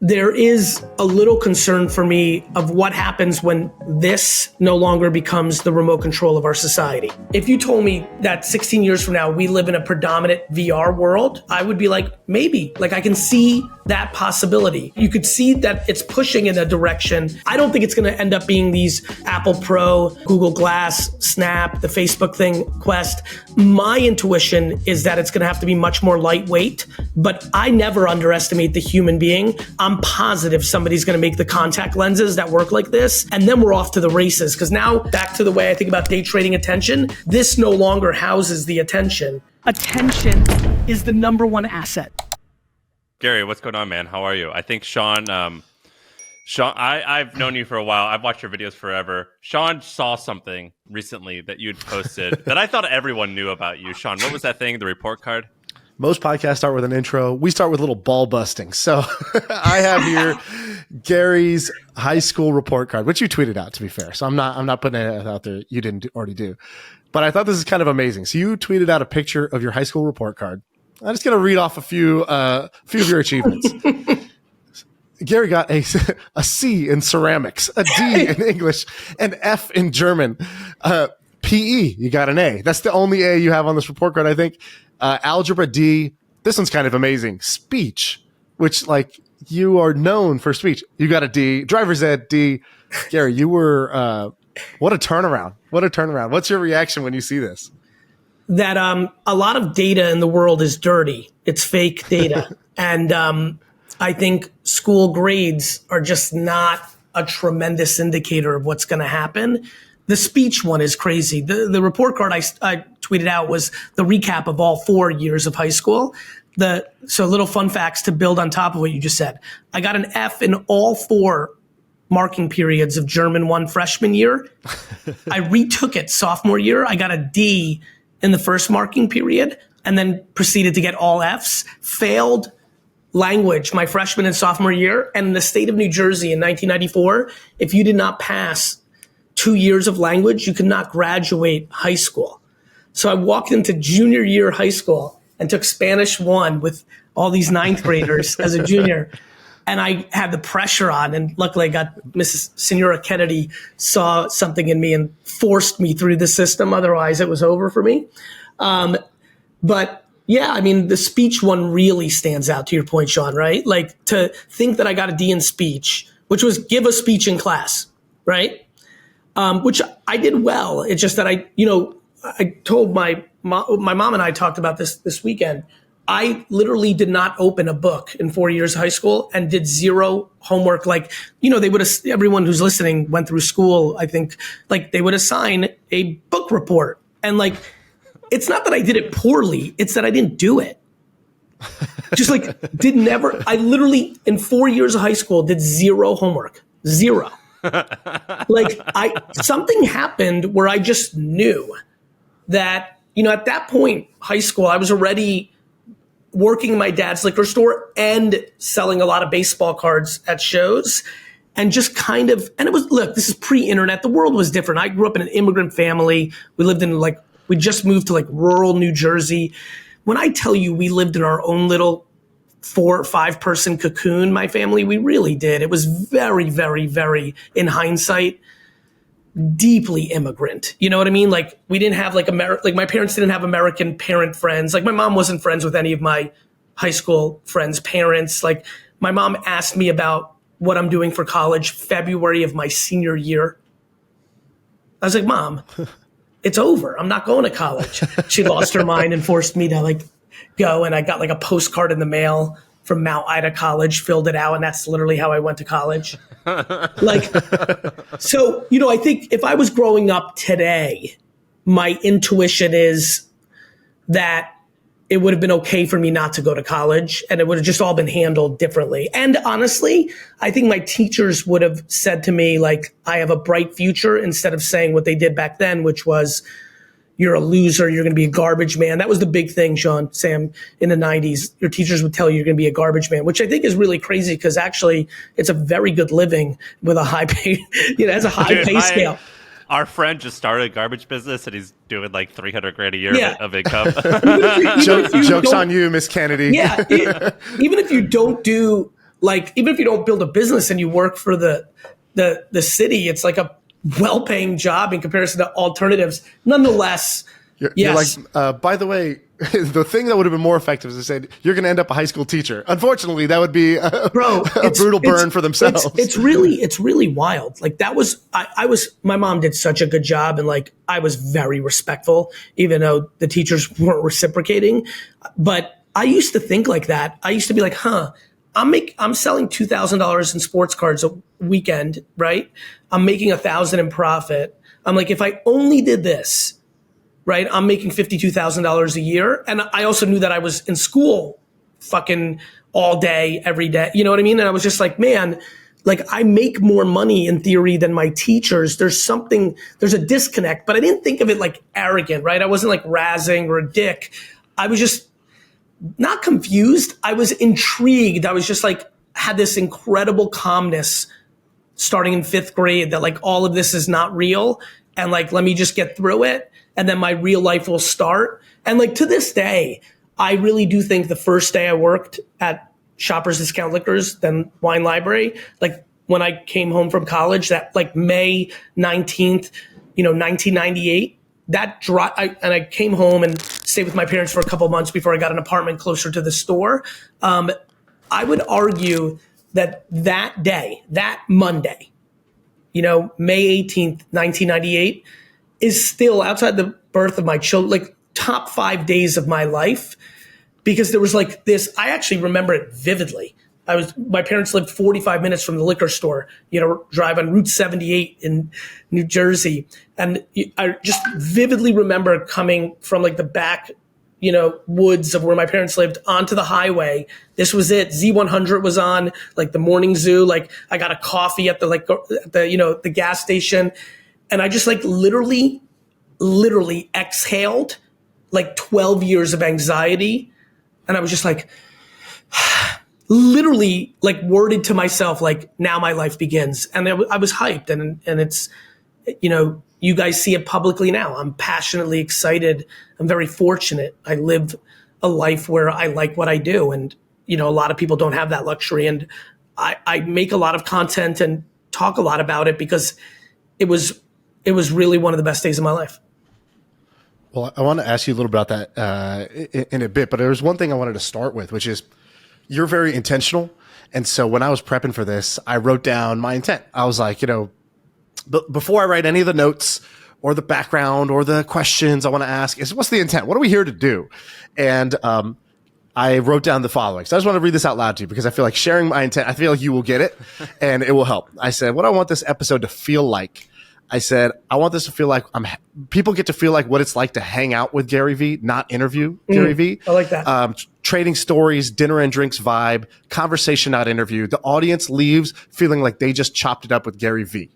There is a little concern for me of what happens when this no longer becomes the remote control of our society. If you told me that 16 years from now, we live in a predominant VR world, I would be like, maybe. Like, I can see that possibility. You could see that it's pushing in a direction. I don't think it's going to end up being these Apple Pro, Google Glass, Snap, the Facebook thing, Quest. My intuition is that it's going to have to be much more lightweight, but I never underestimate the human being. I'm positive somebody's going to make the contact lenses that work like this, and then we're off to the races. Because now, back to the way I think about day trading attention, this no longer houses the attention. Attention is the number one asset. Gary, what's going on, man? How are you? I think Sean, I've known you for a while. I've watched your videos forever. Sean saw something recently that you'd posted that I thought everyone knew about you. Sean, what was that thing, the report card? Most podcasts start with an intro. We start with a little ball busting. So I have here Gary's high school report card, which you tweeted out, to be fair. So I'm not putting it out there you didn't already do. But I thought this is kind of amazing. So you tweeted out a picture of your high school report card. I'm just going to read off a few of your achievements. Gary got a C in ceramics, a D in English, an F in German. PE, you got an A. That's the only A you have on this report card, I think. Algebra D. This one's kind of amazing. Speech, which, like, you are known for speech. You got a D. Driver's ed, D. Gary, you were, what a turnaround. What a turnaround. What's your reaction when you see this? That a lot of data in the world is dirty. It's fake data. And I think school grades are just not a tremendous indicator of what's going to happen. The speech one is crazy. The report card I tweeted out was the recap of all 4 years of high school. So little fun facts to build on top of what you just said. I got an F in all 4 marking periods of German 1 freshman year. I retook it sophomore year. I got a D in the first marking period and then proceeded to get all Fs. Failed language my freshman and sophomore year. And in the state of New Jersey in 1994, if you did not pass 2 years of language, you could not graduate high school. So I walked into junior year high school and took Spanish 1 with all these 9th graders as a junior. And I had the pressure on, and luckily I got Mrs. Senora Kennedy saw something in me and forced me through the system. Otherwise it was over for me. But yeah, I mean, the speech one really stands out, to your point, Sean, right? Like, to think that I got a D in speech, which was give a speech in class, right? Which I did well. It's just that I told my mom and I talked about this weekend. I literally did not open a book in 4 years of high school and did zero homework. Like, they would, everyone who's listening went through school. I think, like, they would assign a book report. And, like, it's not that I did it poorly. It's that I didn't do it. Just like I literally in 4 years of high school did zero homework, zero. Like, something happened where I just knew that, at that point, high school, I was already working in my dad's liquor store and selling a lot of baseball cards at shows, and just kind of, and it was, look, this is pre-internet. The world was different. I grew up in an immigrant family. We lived in we just moved to rural New Jersey. When I tell you we lived in our own little 4 or 5 person cocoon, my family, we really did. It was very, very, very, in hindsight, deeply immigrant. You know what I mean? Like, we didn't have my parents didn't have American parent friends. Like, my mom wasn't friends with any of my high school friends' parents. Like, my mom asked me about what I'm doing for college February of my senior year. I was like, Mom, it's over. I'm not going to college. She lost her mind and forced me to go. And I got a postcard in the mail from Mount Ida College, filled it out. And that's literally how I went to college. So, I think if I was growing up today, my intuition is that it would have been okay for me not to go to college, and it would have just all been handled differently. And honestly, I think my teachers would have said to me, I have a bright future, instead of saying what they did back then, which was, you're a loser, you're going to be a garbage man. That was the big thing, Sam, in the 90s. Your teachers would tell you you're going to be a garbage man, which I think is really crazy, because actually it's a very good living with a high pay, it's a high pay scale. Our friend just started a garbage business and he's doing $300,000 a year of income. Jokes on you, Miss Kennedy. Yeah. Even if you don't do like, even if you don't build a business and you work for the city, it's like a well-paying job in comparison to alternatives. Nonetheless, You're yes. like, by the way, the thing that would have been more effective is they said, you're going to end up a high school teacher. Unfortunately, that would be a brutal burn for themselves. It's really wild. Like that was, my mom did such a good job, and like, I was very respectful, even though the teachers weren't reciprocating. But I used to think like that. I used to be like, I'm selling $2,000 in sports cards a weekend, right? I'm making $1,000 in profit. I'm like, if I only did this, right, I'm making $52,000 a year. And I also knew that I was in school fucking all day, every day. You know what I mean? And I was just like, man, like I make more money in theory than my teachers. There's a disconnect, but I didn't think of it like arrogant, right? I wasn't like razzing or a dick. I was just not confused. I was intrigued. I was just like, had this incredible calmness starting in 5th grade that like all of this is not real. And like, let me just get through it. And then my real life will start. And like to this day, I really do think the first day I worked at Shoppers Discount Liquors, then Wine Library, like when I came home from college, that like May 19th, 1998, and I came home and stayed with my parents for a couple of months before I got an apartment closer to the store. I would argue that day, that Monday, May 18th, 1998, is still outside the birth of my children, like top 5 days of my life, because there was like this, I actually remember it vividly. My parents lived 45 minutes from the liquor store, drive on Route 78 in New Jersey. And I just vividly remember coming from like the back, woods of where my parents lived onto the highway. This was it. Z100 was on, like the morning zoo. Like I got a coffee at the gas station. And I just like literally exhaled like 12 years of anxiety. And I was just like, literally like worded to myself, like now my life begins. And I was hyped, and it's, you guys see it publicly now. I'm passionately excited. I'm very fortunate. I live a life where I like what I do. And, a lot of people don't have that luxury. And I make a lot of content and talk a lot about it because it was really one of the best days of my life. Well, I want to ask you a little about that in a bit, but there's one thing I wanted to start with, which is you're very intentional. And so when I was prepping for this, I wrote down my intent. I was like, before I write any of the notes or the background or the questions I want to ask, is what's the intent? What are we here to do? And I wrote down the following. So I just want to read this out loud to you because I feel like sharing my intent, I feel like you will get it and it will help. I said, what I want this episode to feel like. I said, I want this to feel like people get to feel like what it's like to hang out with GaryVee, not interview GaryVee. I like that. Trading stories, dinner and drinks vibe, conversation, not interview. The audience leaves feeling like they just chopped it up with GaryVee.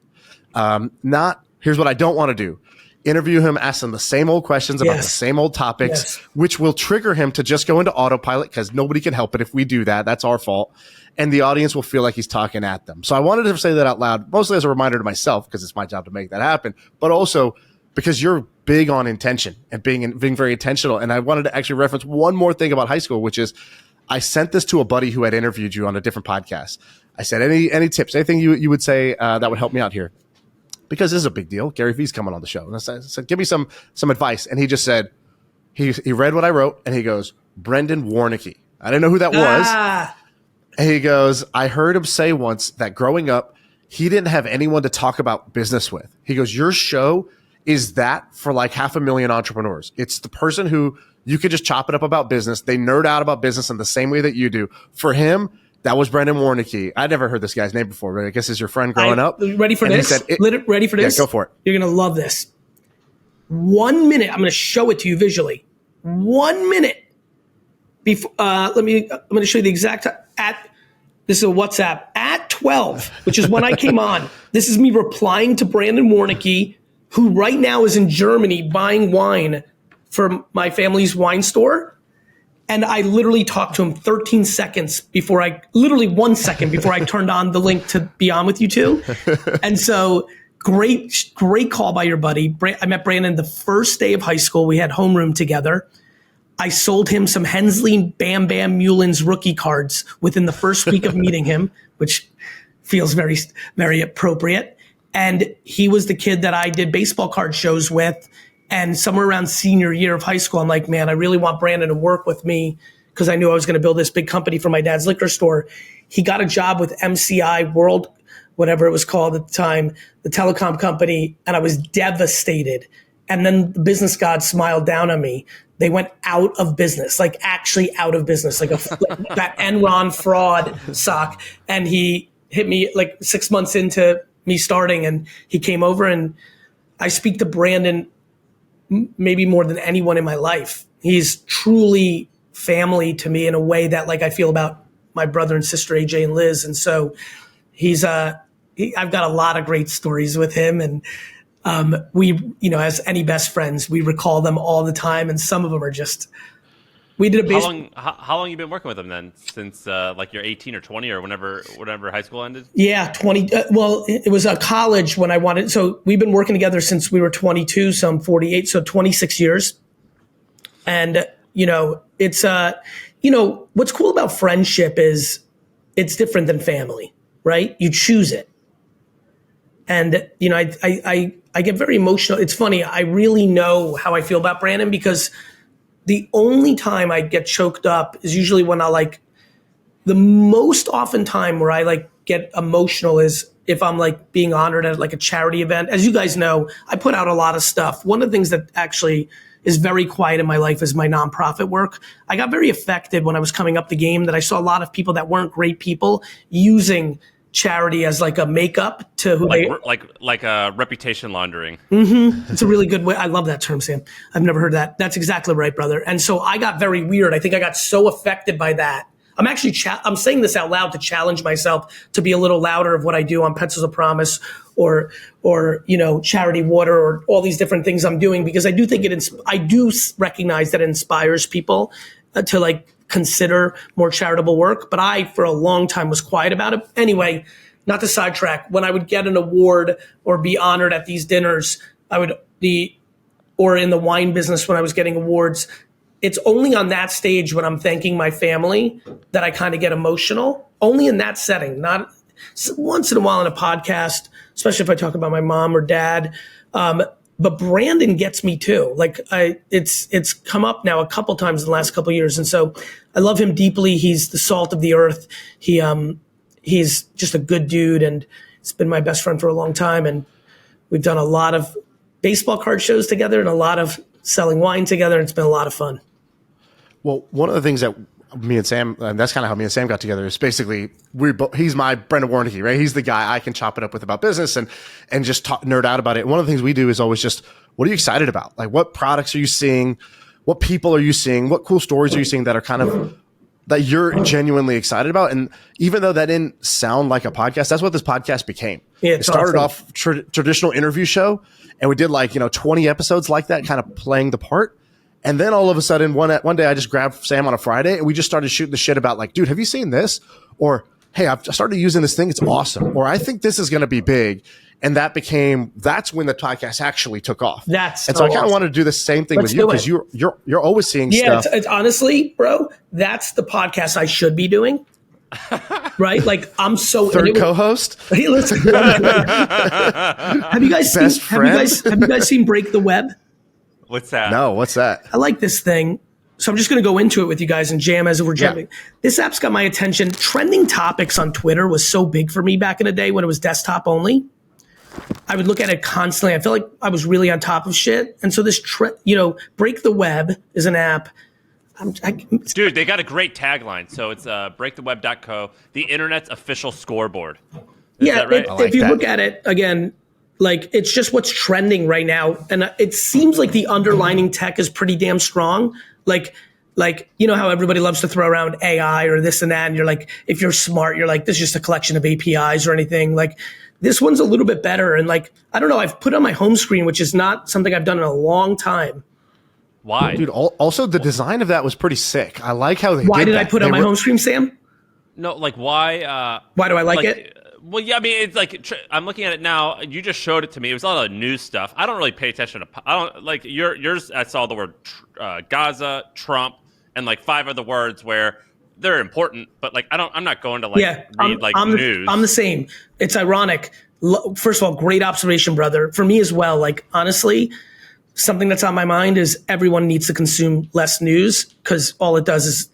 Here's what I don't want to do. Interview him, ask him the same old questions about the same old topics, which will trigger him to just go into autopilot because nobody can help it if we do that. That's our fault. And the audience will feel like he's talking at them. So I wanted to say that out loud, mostly as a reminder to myself, because it's my job to make that happen, but also because you're big on intention and being very intentional. And I wanted to actually reference one more thing about high school, which is I sent this to a buddy who had interviewed you on a different podcast. I said, any tips, anything you would say that would help me out here? Because this is a big deal. GaryVee's coming on the show. And I said, give me some advice. And he just said, he read what I wrote and he goes, Brendan Warnicki. I didn't know who that was. And he goes, I heard him say once that growing up, he didn't have anyone to talk about business with. He goes, your show is that for like 500,000 entrepreneurs. It's the person who you could just chop it up about business. They nerd out about business in the same way that you do. For him, that was Brendan Warnicki. I'd never heard this guy's name before, but I guess is your friend growing up. Ready for this? Ready for this? Yeah, go for it. You're going to love this. 1 minute. I'm going to show it to you visually. 1 minute. Before, I'm going to show you the exact this is a WhatsApp at 12, which is when I came on. This is me replying to Brandon Warnicki, who right now is in Germany buying wine for my family's wine store. And I literally talked to him 13 seconds before 1 second before I turned on the link to be on with you two. And so great call by your buddy. I met Brandon the first day of high school. We had homeroom together. I sold him some Hensley Bam Bam Mulin's rookie cards within the first week of meeting him, which feels very, very appropriate. And he was the kid that I did baseball card shows with. And somewhere around senior year of high school, I'm like, man, I really want Brandon to work with me because I knew I was going to build this big company for my dad's liquor store. He got a job with MCI World, whatever it was called at the time, the telecom company, and I was devastated. And then the business god smiled down on me. They went out of business, like actually out of business, like that Enron fraud sock. And he hit me like 6 months into me starting, and he came over, and I speak to Brandon maybe more than anyone in my life. He's truly family to me in a way that like I feel about my brother and sister, AJ and Liz. And so I've got a lot of great stories with him, and we, as any best friends, we recall them all the time, and some of them are just. We did a How long you been working with him then? Since like you're 18 or 20 or whenever high school ended? Yeah, 20. Well, it was a college when I wanted. So we've been working together since we were 22. So I'm 48. So 26 years. And it's what's cool about friendship is it's different than family, right? You choose it. And I get very emotional. It's funny. I really know how I feel about Brandon because the only time I get choked up is usually when the most often time where I get emotional is if I'm being honored at a charity event. As you guys know, I put out a lot of stuff. One of the things that actually is very quiet in my life is my nonprofit work. I got very affected when I was coming up the game that I saw a lot of people that weren't great people using charity as a makeup to who like reputation laundering. Mm-hmm. It's a really good way. I love that term, Sam. I've never heard that. That's exactly right, brother. And so I got very weird. I think I got so affected by that. I'm actually I'm saying this out loud to challenge myself to be a little louder of what I do on Pencils of Promise or Charity Water or all these different things I'm doing, because I do think I do recognize that it inspires people to consider more charitable work. But I, for a long time, was quiet about it. Anyway, not to sidetrack, when I would get an award or be honored at these dinners, or in the wine business when I was getting awards, it's only on that stage when I'm thanking my family that I kind of get emotional. Only in that setting, not once in a while on a podcast, especially if I talk about my mom or dad. But Brandon gets me too. It's come up now a couple times in the last couple of years. And so I love him deeply. He's the salt of the earth. He's just a good dude, and he's been my best friend for a long time. And we've done a lot of baseball card shows together and a lot of selling wine together. And it's been a lot of fun. Well, one of the things that me and Sam, and that's kind of how me and Sam got together, is basically he's my Brendan Warnke, right? He's the guy I can chop it up with about business and just nerd out about it. And one of the things we do is always just, what are you excited about? What products are you seeing? What people are you seeing? What cool stories are you seeing that are kind of that you're genuinely excited about? And even though that didn't sound like a podcast, that's what this podcast became. Yeah, it started off traditional interview show, and we did 20 episodes like that, kind of playing the part. And then all of a sudden, one day I just grabbed Sam on a Friday and we just started shooting the shit about dude, have you seen this? Or, hey, I've started using this thing. It's awesome. Or I think this is going to be big. And that's when the podcast actually took off. So I kind of want to do the same thing with you, because you're always seeing stuff. It's honestly, bro, that's the podcast I should be doing. Right? I'm so third co-host. Hey, listen. Have you guys seen Break the Web? What's that? No, what's that? I like this thing. So I'm just going to go into it with you guys and jam as if we're jamming. Yeah. This app's got my attention. Trending topics on Twitter was so big for me back in the day when it was desktop only. I would look at it constantly. I feel like I was really on top of shit. And so this, Break the Web is an app. Dude, they got a great tagline. So it's breaktheweb.co, the internet's official scoreboard. Is that right? If you look at it, again, it's just what's trending right now. And it seems like the underlying tech is pretty damn strong. How everybody loves to throw around AI or this and that. And you're if you're smart, you're this is just a collection of APIs or anything. This one's a little bit better. And I don't know, I've put on my home screen, which is not something I've done in a long time. Why? Dude, also the design of that was pretty sick. I like how they Why did I put on my home screen, Sam? No, why? Why do I like it? Well, yeah, I mean, it's like I'm looking at it now. You just showed it to me. It was a lot of news stuff. I don't really pay attention to. I don't like yours. I saw the word Gaza, Trump, and like 5 other words where they're important, but like I'm not going to like read news. I'm the same. It's ironic. First of all, great observation, brother. For me as well. Like honestly, something that's on my mind is everyone needs to consume less news because all it does is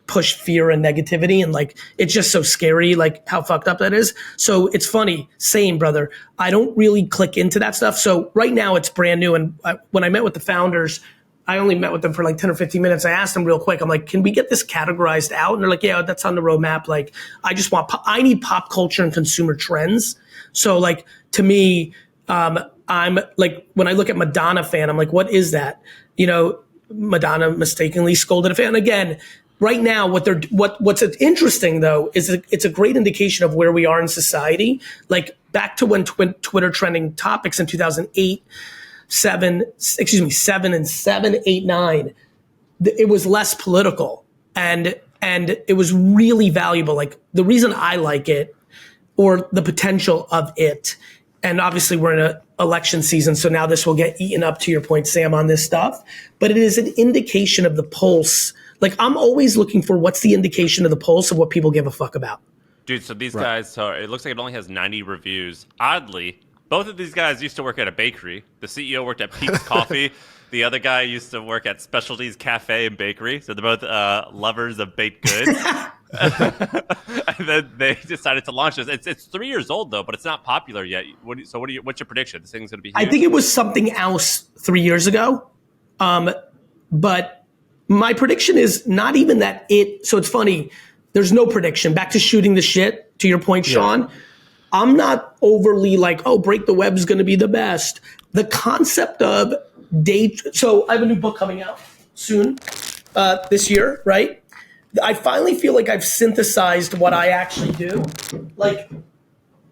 push fear and negativity, and like it's just so scary like how fucked up that is. So it's funny, same brother, I don't really click into that stuff. So right now it's brand new, and when I met with the founders, I only met with them for like 10 or 15 minutes. I asked them real quick, I'm like, can we get this categorized out? And they're like, yeah, that's on the roadmap. Like I need pop culture and consumer trends. So like to me, I'm like, when I look at Madonna fan, I'm like, what is that? You know, Madonna mistakenly scolded a fan. Again, right now, what's interesting though is it's a great indication of where we are in society. Like back to when Twitter trending topics in 2008, 7, 8, 9, it was less political and it was really valuable. Like the reason I like it, or the potential of it, and obviously we're in an election season, so now this will get eaten up, to your point, Sam, on this stuff, but it is an indication of the pulse. Like I'm always looking for what's the indication of the pulse of what people give a fuck about. Dude, so these guys, so it looks like it only has 90 reviews. Oddly, both of these guys used to work at a bakery. The CEO worked at Pete's Coffee. The other guy used to work at Specialties Cafe and Bakery. So they're both lovers of baked goods. And then they decided to launch this. It's 3 years old though, but it's not popular yet. What's your prediction? This thing's going to be huge? I think it was something else 3 years ago. But my prediction is not even that so it's funny. There's no prediction. Back to shooting the shit, to your point, Sean. Yeah. I'm not overly like, oh, Break the Web's going to be the best. The concept of so I have a new book coming out soon, this year, right? I finally feel like I've synthesized what I actually do. Like,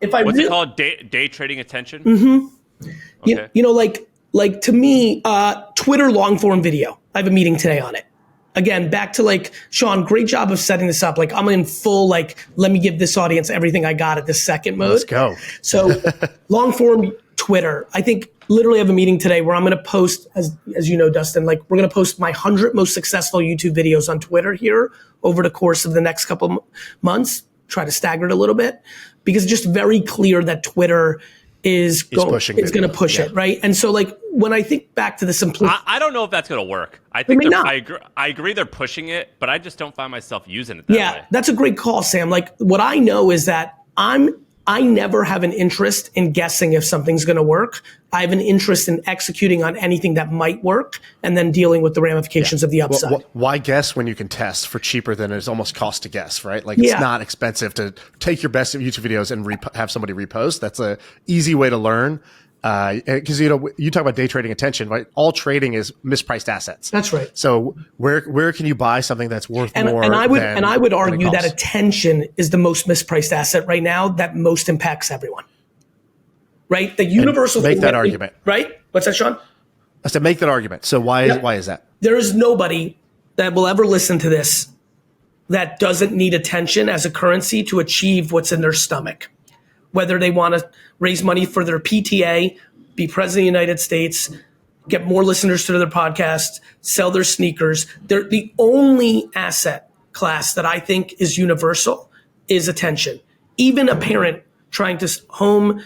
if I what's it called? Day trading attention. Mm-hmm. Okay. You know, like to me, Twitter long form video. I have a meeting today on it. Again, back to like, Sean, great job of setting this up. Like I'm in full, like, let me give this audience everything I got at this second mode. Let's go. So long form Twitter, I think literally have a meeting today where I'm going to post, as you know, Dustin, like we're going to post my 100 most successful YouTube videos on Twitter here over the course of the next couple months, try to stagger it a little bit, because it's just very clear that Twitter is going to push it, right? And so like when I think back to the simplicity, I don't know if that's going to work. I think I agree they're pushing it, but I just don't find myself using it that way. Yeah, that's a great call, Sam. Like what I know is that I never have an interest in guessing if something's going to work. I have an interest in executing on anything that might work and then dealing with the ramifications of the upside. Well, why guess when you can test for cheaper than it's almost cost to guess, right? Like it's not expensive to take your best YouTube videos and have somebody repost. That's a easy way to learn. Because you talk about day trading attention, right? All trading is mispriced assets. That's right. So where can you buy something that's worth more? And I would argue that attention is the most mispriced asset right now that most impacts everyone. Right? The universal make that argument. Right? What's that, Sean? I said make that argument. So why is that? There is nobody that will ever listen to this that doesn't need attention as a currency to achieve what's in their stomach. Whether they want to raise money for their PTA, be president of the United States, get more listeners to their podcast, sell their sneakers. They're the only asset class that I think is universal is attention. Even a parent trying to home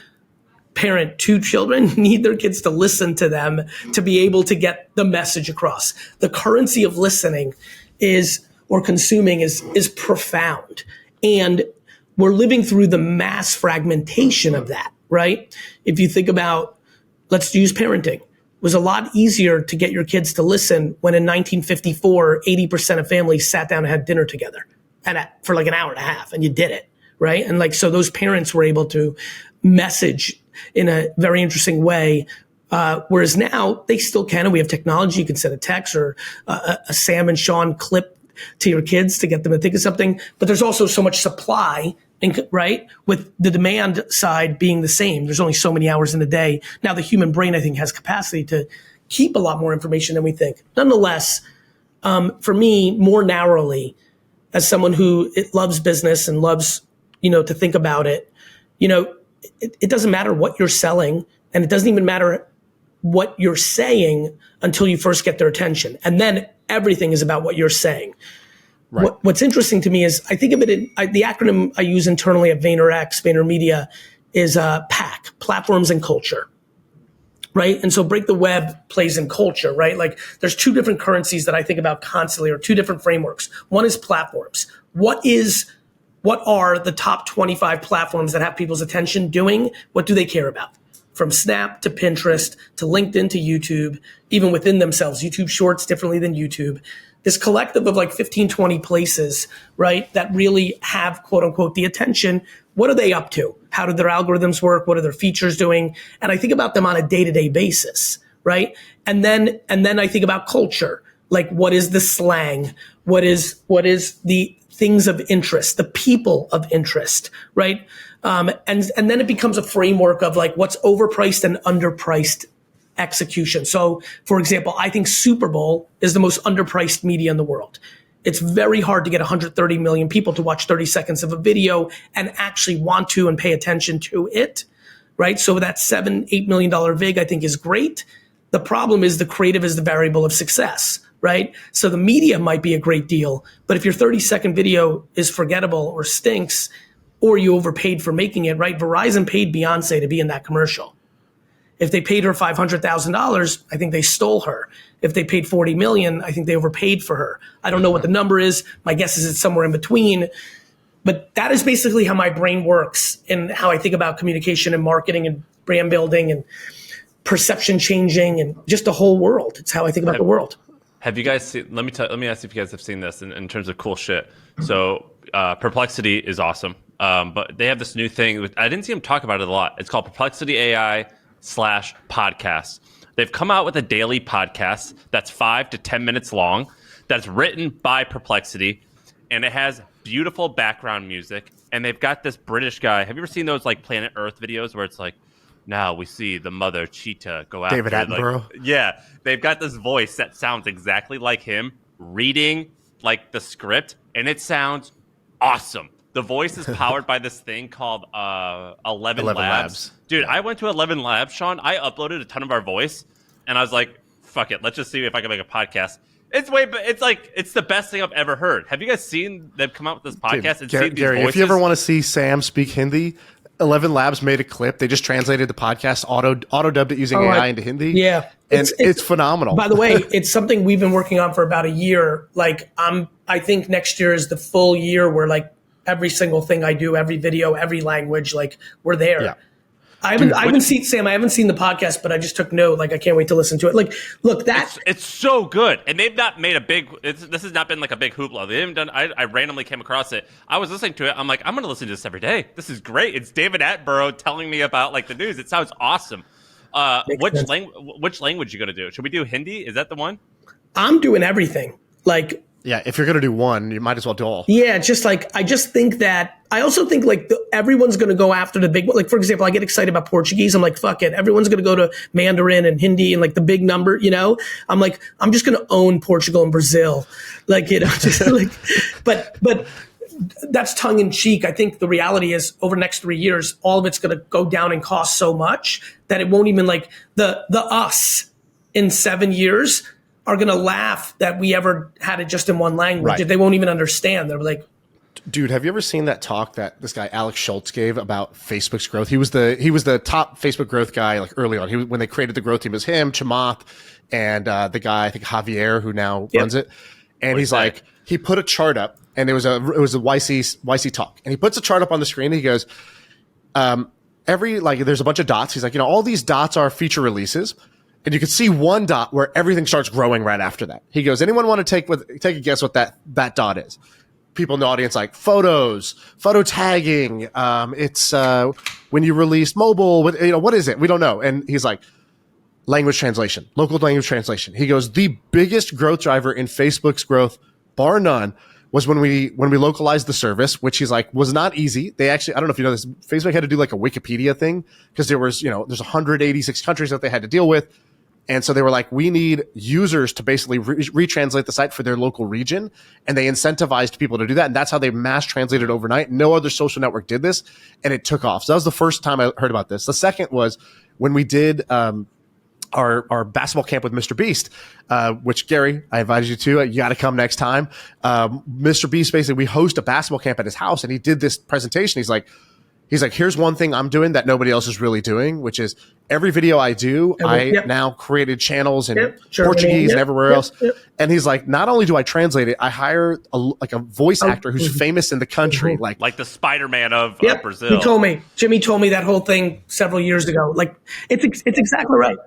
parent 2 children need their kids to listen to them to be able to get the message across. The currency of listening or consuming is profound. And we're living through the mass fragmentation of that, right? If you think about, let's use parenting. It was a lot easier to get your kids to listen when in 1954, 80% of families sat down and had dinner together and for like an hour and a half, and you did it, right? And like, so those parents were able to message in a very interesting way. Whereas now they still can, and we have technology. You can send a text or a Sam and Sean clip to your kids to get them to think of something. But there's also so much supply, right? With the demand side being the same. There's only so many hours in a day. Now the human brain, I think, has capacity to keep a lot more information than we think. Nonetheless, for me, more narrowly, as someone who loves business and loves, to think about it, it doesn't matter what you're selling, and it doesn't even matter what you're saying until you first get their attention. And then everything is about what you're saying. Right. What's interesting to me is I think of it the acronym I use internally at VaynerX, VaynerMedia, is PAC, Platforms and Culture. Right. And so Break the Web plays in culture, right? Like there's two different currencies that I think about constantly, or two different frameworks. One is platforms. What are the top 25 platforms that have people's attention doing? What do they care about? From Snap to Pinterest to LinkedIn to YouTube, even within themselves, YouTube Shorts differently than YouTube. This collective of like 15, 20 places, right, that really have, quote unquote, the attention. What are they up to? How do their algorithms work? What are their features doing? And I think about them on a day-to-day basis, right? And then I think about culture. Like, what is the slang? What is the things of interest, the people of interest, right? And then it becomes a framework of like what's overpriced and underpriced execution. So, for example, I think Super Bowl is the most underpriced media in the world. It's very hard to get 130 million people to watch 30 seconds of a video and actually want to and pay attention to it, right? So that $7-8 million VIG, I think, is great. The problem is the creative is the variable of success, right? So the media might be a great deal, but if your 30-second video is forgettable or stinks, or you overpaid for making it, right? Verizon paid Beyonce to be in that commercial. If they paid her $500,000, I think they stole her. If they paid $40 million, I think they overpaid for her. I don't know what the number is. My guess is it's somewhere in between. But that is basically how my brain works and how I think about communication and marketing and brand building and perception changing and just the whole world. It's how I think about the world. Have you guys seen, let me ask if you guys have seen this in terms of cool shit. So Perplexity is awesome. But they have this new thing. I didn't see them talk about it a lot. It's called Perplexity AI/podcast. They've come out with a daily podcast that's 5 to 10 minutes long, that's written by Perplexity, and it has beautiful background music. And they've got this British guy. Have you ever seen those like Planet Earth videos where it's like, now we see the mother cheetah go after David Attenborough? Like, yeah, they've got this voice that sounds exactly like him reading like the script, and it sounds awesome. The voice is powered by this thing called 11 Labs. Dude, I went to 11 Labs, Sean. I uploaded a ton of our voice, and I was like, fuck it. Let's just see if I can make a podcast. It's the best thing I've ever heard. Have you guys seen them come out with this podcast and seen these Gary, voices? if you ever want to see Sam speak Hindi, 11 Labs made a clip. They just translated the podcast, auto-dubbed it using AI into Hindi. Yeah. And it's phenomenal. By the way, it's something we've been working on for about a year. Like, I think next year is the full year where like every single thing I do, every video, every language, like we're there. Yeah. I haven't seen the podcast, but I just took note. Like, I can't wait to listen to it. Like, look, it's so good. And they've not made this has not been like a big hoopla. They haven't done, I randomly came across it. I was listening to it. I'm like, I'm going to listen to this every day. This is great. It's David Attenborough telling me about like the news. It sounds awesome. Which language you going to do? Should we do Hindi? Is that the one? I'm doing everything. Like, yeah, if you're going to do one, you might as well do all. Yeah, just like, I also think like everyone's going to go after the big one. Like, for example, I get excited about Portuguese. I'm like, fuck it. Everyone's going to go to Mandarin and Hindi and like the big number, you know? I'm like, I'm just going to own Portugal and Brazil. Like, you know, just like, but that's tongue in cheek. I think the reality is over the next 3 years, all of it's going to go down in cost so much that it won't even like the us in 7 years are going to laugh that we ever had it just in one language. Right. They won't even understand. They're like, dude, have you ever seen that talk that this guy Alex Schultz gave about Facebook's growth? He was the top Facebook growth guy like early on. When they created the growth team, it was him, Chamath, and the guy I think Javier who now runs it. And he's like, he put a chart up, and it was a YC talk, and he puts a chart up on the screen. And he goes, there's a bunch of dots. He's like, all these dots are feature releases. And you can see one dot where everything starts growing right after that. He goes, anyone want to take a guess what that dot is? People in the audience like photos, photo tagging. It's when you release mobile. What is it? We don't know. And he's like, language translation, local language translation. He goes, the biggest growth driver in Facebook's growth, bar none, was when we localized the service, which he's like was not easy. They actually, I don't know if you know this, Facebook had to do like a Wikipedia thing because there was there's 186 countries that they had to deal with. And so they were like, we need users to basically retranslate the site for their local region. And they incentivized people to do that. And that's how they mass translated overnight. No other social network did this. And it took off. So that was the first time I heard about this. The second was when we did our basketball camp with Mr. Beast, which Gary, I invited you to. You got to come next time. Mr. Beast, basically, we host a basketball camp at his house. And he did this presentation. He's like, here's one thing I'm doing that nobody else is really doing, which is every video I do, now created channels in Portuguese and everywhere else. And he's like, not only do I translate it, I hire a voice actor who's famous in the country. Like the Spider-Man of Brazil. Jimmy told me that whole thing several years ago. Like, it's exactly right.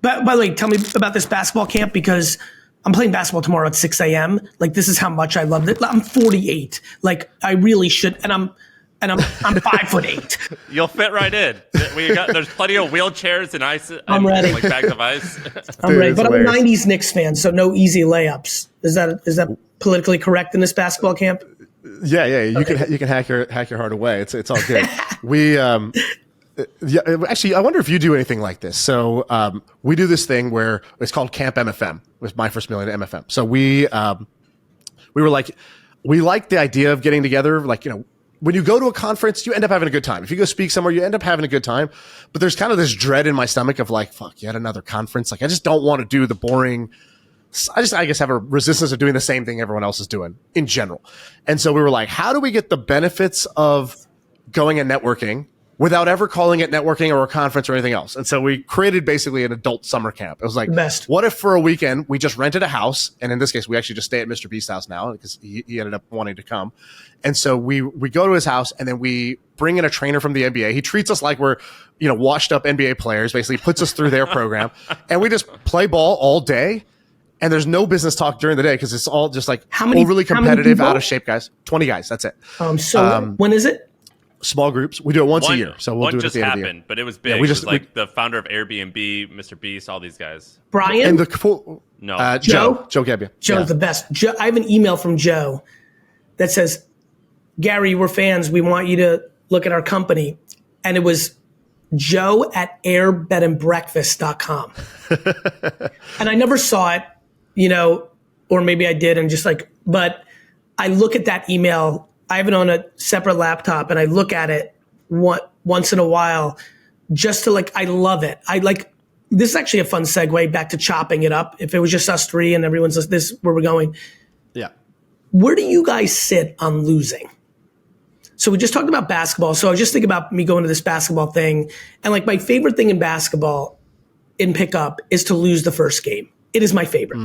But by the way, tell me about this basketball camp, because I'm playing basketball tomorrow at 6 a.m. Like, this is how much I loved it. I'm 48. Like, I really should. And I'm 5'8". You'll fit right in. There's plenty of wheelchairs and ice. I'm ready. Like bags of ice. I'm ready. But I'm a 90s Knicks fan, so no easy layups. Is that politically correct in this basketball camp? Yeah. You can hack your heart away. It's all good. Actually, I wonder if you do anything like this. So we do this thing where it's called Camp MFM. It was my first million at MFM. So we were like, we like the idea of getting together. Like, when you go to a conference, you end up having a good time. If you go speak somewhere, you end up having a good time. But there's kind of this dread in my stomach of like, fuck, yet another conference. Like, I just don't want to do the boring. I guess have a resistance of doing the same thing everyone else is doing in general. And so we were like, how do we get the benefits of going and networking without ever calling it networking or a conference or anything else? And so we created basically an adult summer camp. It was like, what if for a weekend we just rented a house? And in this case, we actually just stay at Mr. Beast's house now because he ended up wanting to come. And so we go to his house and then we bring in a trainer from the NBA. He treats us like we're, washed up NBA players, basically puts us through their program, and we just play ball all day. And there's no business talk during the day because it's all just like overly competitive, out of shape guys. 20 guys. That's it. When is it? Small groups. We do it once a year. So we'll do it at the end of the year. But it was big. Yeah, it was like the founder of Airbnb, Mr. Beast, all these guys. Brian? And Joe Gebbia. Joe's the best. Joe, I have an email from Joe that says, Gary, we're fans. We want you to look at our company. And it was Joe at airbedandbreakfast.com. And I never saw it, or maybe I did. And but I look at that email. I have it on a separate laptop and I look at it once in a while just to I love it. This is actually a fun segue back to chopping it up. If it was just us three and everyone's this is where we're going. Yeah. Where do you guys sit on losing? So we just talked about basketball. So I was just thinking about me going to this basketball thing. And my favorite thing in basketball in pickup is to lose the first game. It is my favorite.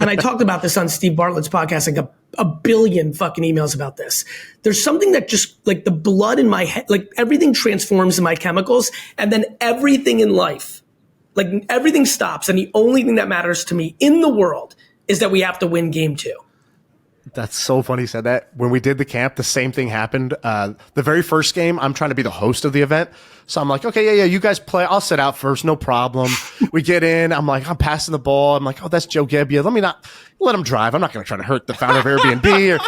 And I talked about this on Steve Bartlett's podcast. I got a billion fucking emails about this. There's something that just the blood in my head, everything transforms in my chemicals, and then everything in life, everything stops. And the only thing that matters to me in the world is that we have to win game 2. That's so funny you said that. When we did the camp, the same thing happened. The very first game, I'm trying to be the host of the event. So I'm like, okay, yeah, you guys play. I'll sit out first, no problem. We get in. I'm like, I'm passing the ball. I'm like, oh, that's Joe Gebbia. Let me not let him drive. I'm not going to try to hurt the founder of Airbnb or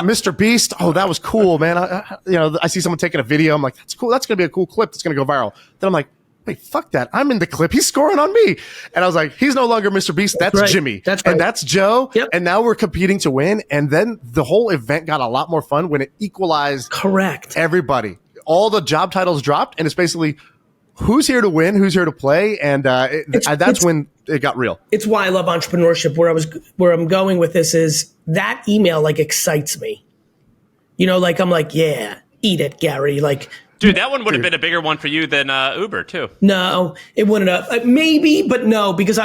Mr. Beast. Oh, that was cool, man. I see someone taking a video. I'm like, that's cool. That's going to be a cool clip. That's going to go viral. Then I'm like, wait, fuck that. I'm in the clip. He's scoring on me. And I was like, he's no longer Mr. Beast. That's right. Jimmy. That's right. And that's Joe. Yep. And now we're competing to win. And then the whole event got a lot more fun when it equalized everybody. All the job titles dropped. And it's basically who's here to win, who's here to play. And that's when it got real. It's why I love entrepreneurship. Where I'm going with this is that email excites me. I'm like, yeah, eat it, Gary. Dude, that one would have been a bigger one for you than Uber, too. No, it wouldn't have. Maybe, but no, because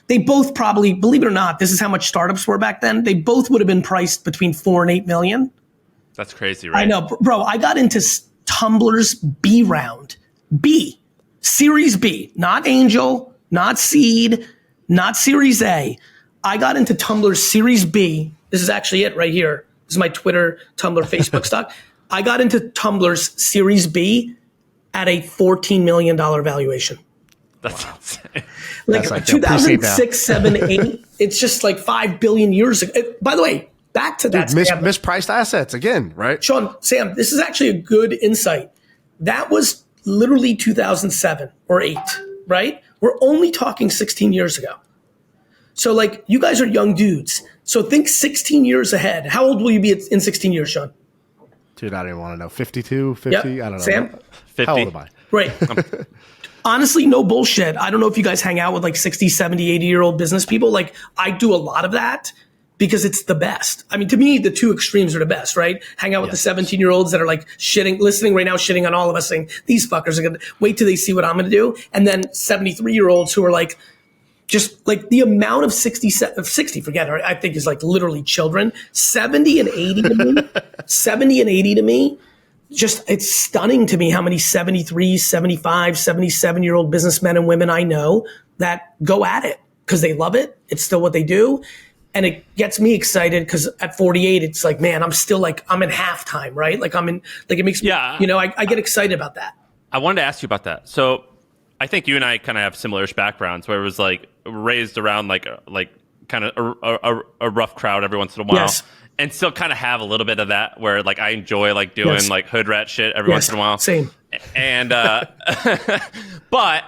they both probably, believe it or not, this is how much startups were back then. They both would have been priced between 4 and 8 million. That's crazy, right? I know, bro. I got into Tumblr's B round. B. Series B. Not Angel, not Seed, not Series A. I got into Tumblr's Series B. This is actually it right here. This is my Twitter, Tumblr, Facebook stock. I got into Tumblr's Series B at a $14 million valuation. That's insane. 2006, 7, 8. It's just 5 billion years ago. By the way, back to that. Mispriced assets again, right? Sean, Sam, this is actually a good insight. That was literally 2007 or 8, right? We're only talking 16 years ago. So like you guys are young dudes. So think 16 years ahead. How old will you be in 16 years, Sean? Dude, I don't even want to know. 52, 50? Yep. I don't know. Sam? 50. How old am I? Right. Honestly, no bullshit. I don't know if you guys hang out with like 60, 70, 80-year-old business people. Like I do a lot of that because it's the best. I mean, to me, the two extremes are the best, right? Hang out with the 17-year-olds that are like listening right now, shitting on all of us saying, these fuckers are going to wait till they see what I'm going to do. And then 73-year-olds who are like, just like the amount of 60, forget it, I think is like literally children. 70 and 80 to me, 70 and 80 to me, just it's stunning to me how many 73, 75, 77-year-old businessmen and women I know that go at it because they love it. It's still what they do. And it gets me excited because at 48, it's like, man, I'm still like, I'm in halftime, right? Like I'm in, like it makes me, I get excited about that. I wanted to ask you about that. So I think you and I kind of have similar-ish backgrounds where it was like raised around like kind of a rough crowd every once in a while. Yes. And still kind of have a little bit of that where like I enjoy like doing like hood rat shit every once in a while. Same. And but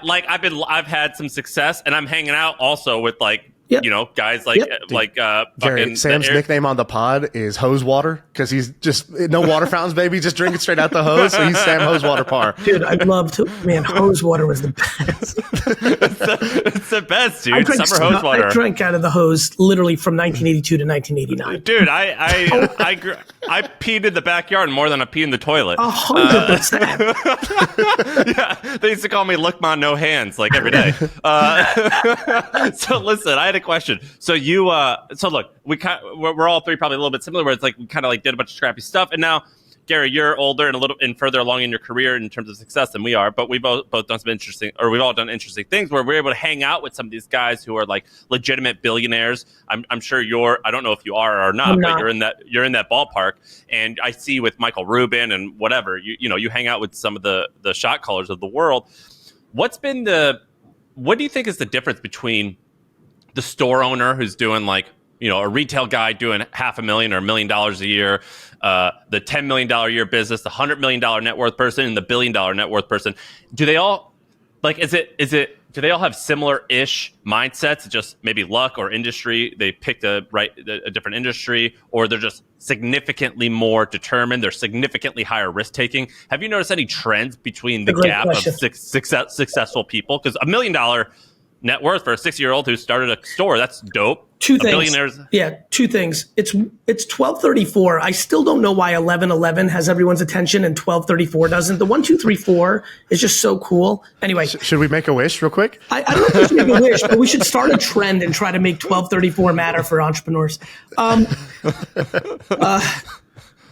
like I've had some success and I'm hanging out also with like guys like Gary, Sam's nickname on the pod is Hose Water because he's just no water fountains, baby, just drinking straight out the hose. So he's Sam Hose Water Parr. Dude, I'd love to. Man, hose water was the best. It's the best, dude. Summer hose water. I drank out of the hose literally from 1982 to 1989. Dude, I peed in the backyard more than I pee in the toilet. 100%. Yeah, they used to call me Lickma No Hands like every day. So listen, I had a question. So you, so look, we're all three probably a little bit similar. Where it's like we kind of like did a bunch of scrappy stuff, and now Gary, you're older and a little and further along in your career in terms of success than we are. But we've both done some interesting, or we've all done interesting things where we're able to hang out with some of these guys who are like legitimate billionaires. I'm sure I don't know if you are or not, but you're in that ballpark. And I see with Michael Rubin and whatever, you hang out with some of the shot callers of the world. What do you think is the difference between the store owner who's doing like, a retail guy doing $500,000 or $1 million a year, the $10 million a year business, the $100 million net worth person, and the $1 billion net worth person? Do they all like? Do they all have similar-ish mindsets? Just maybe luck or industry? They picked a different industry, or they're just significantly more determined. They're significantly higher risk taking. Have you noticed any trends between the gap of successful people? Because $1 million net worth for a 60-year-old who started a store, that's dope. Two things. Yeah, two things. It's 1234. I still don't know why 1111 has everyone's attention and 1234 doesn't. The 1, 2, 3, 4 is just so cool. Anyway, should we make a wish real quick? I don't know if we should make a wish, but we should start a trend and try to make 1234 matter for entrepreneurs.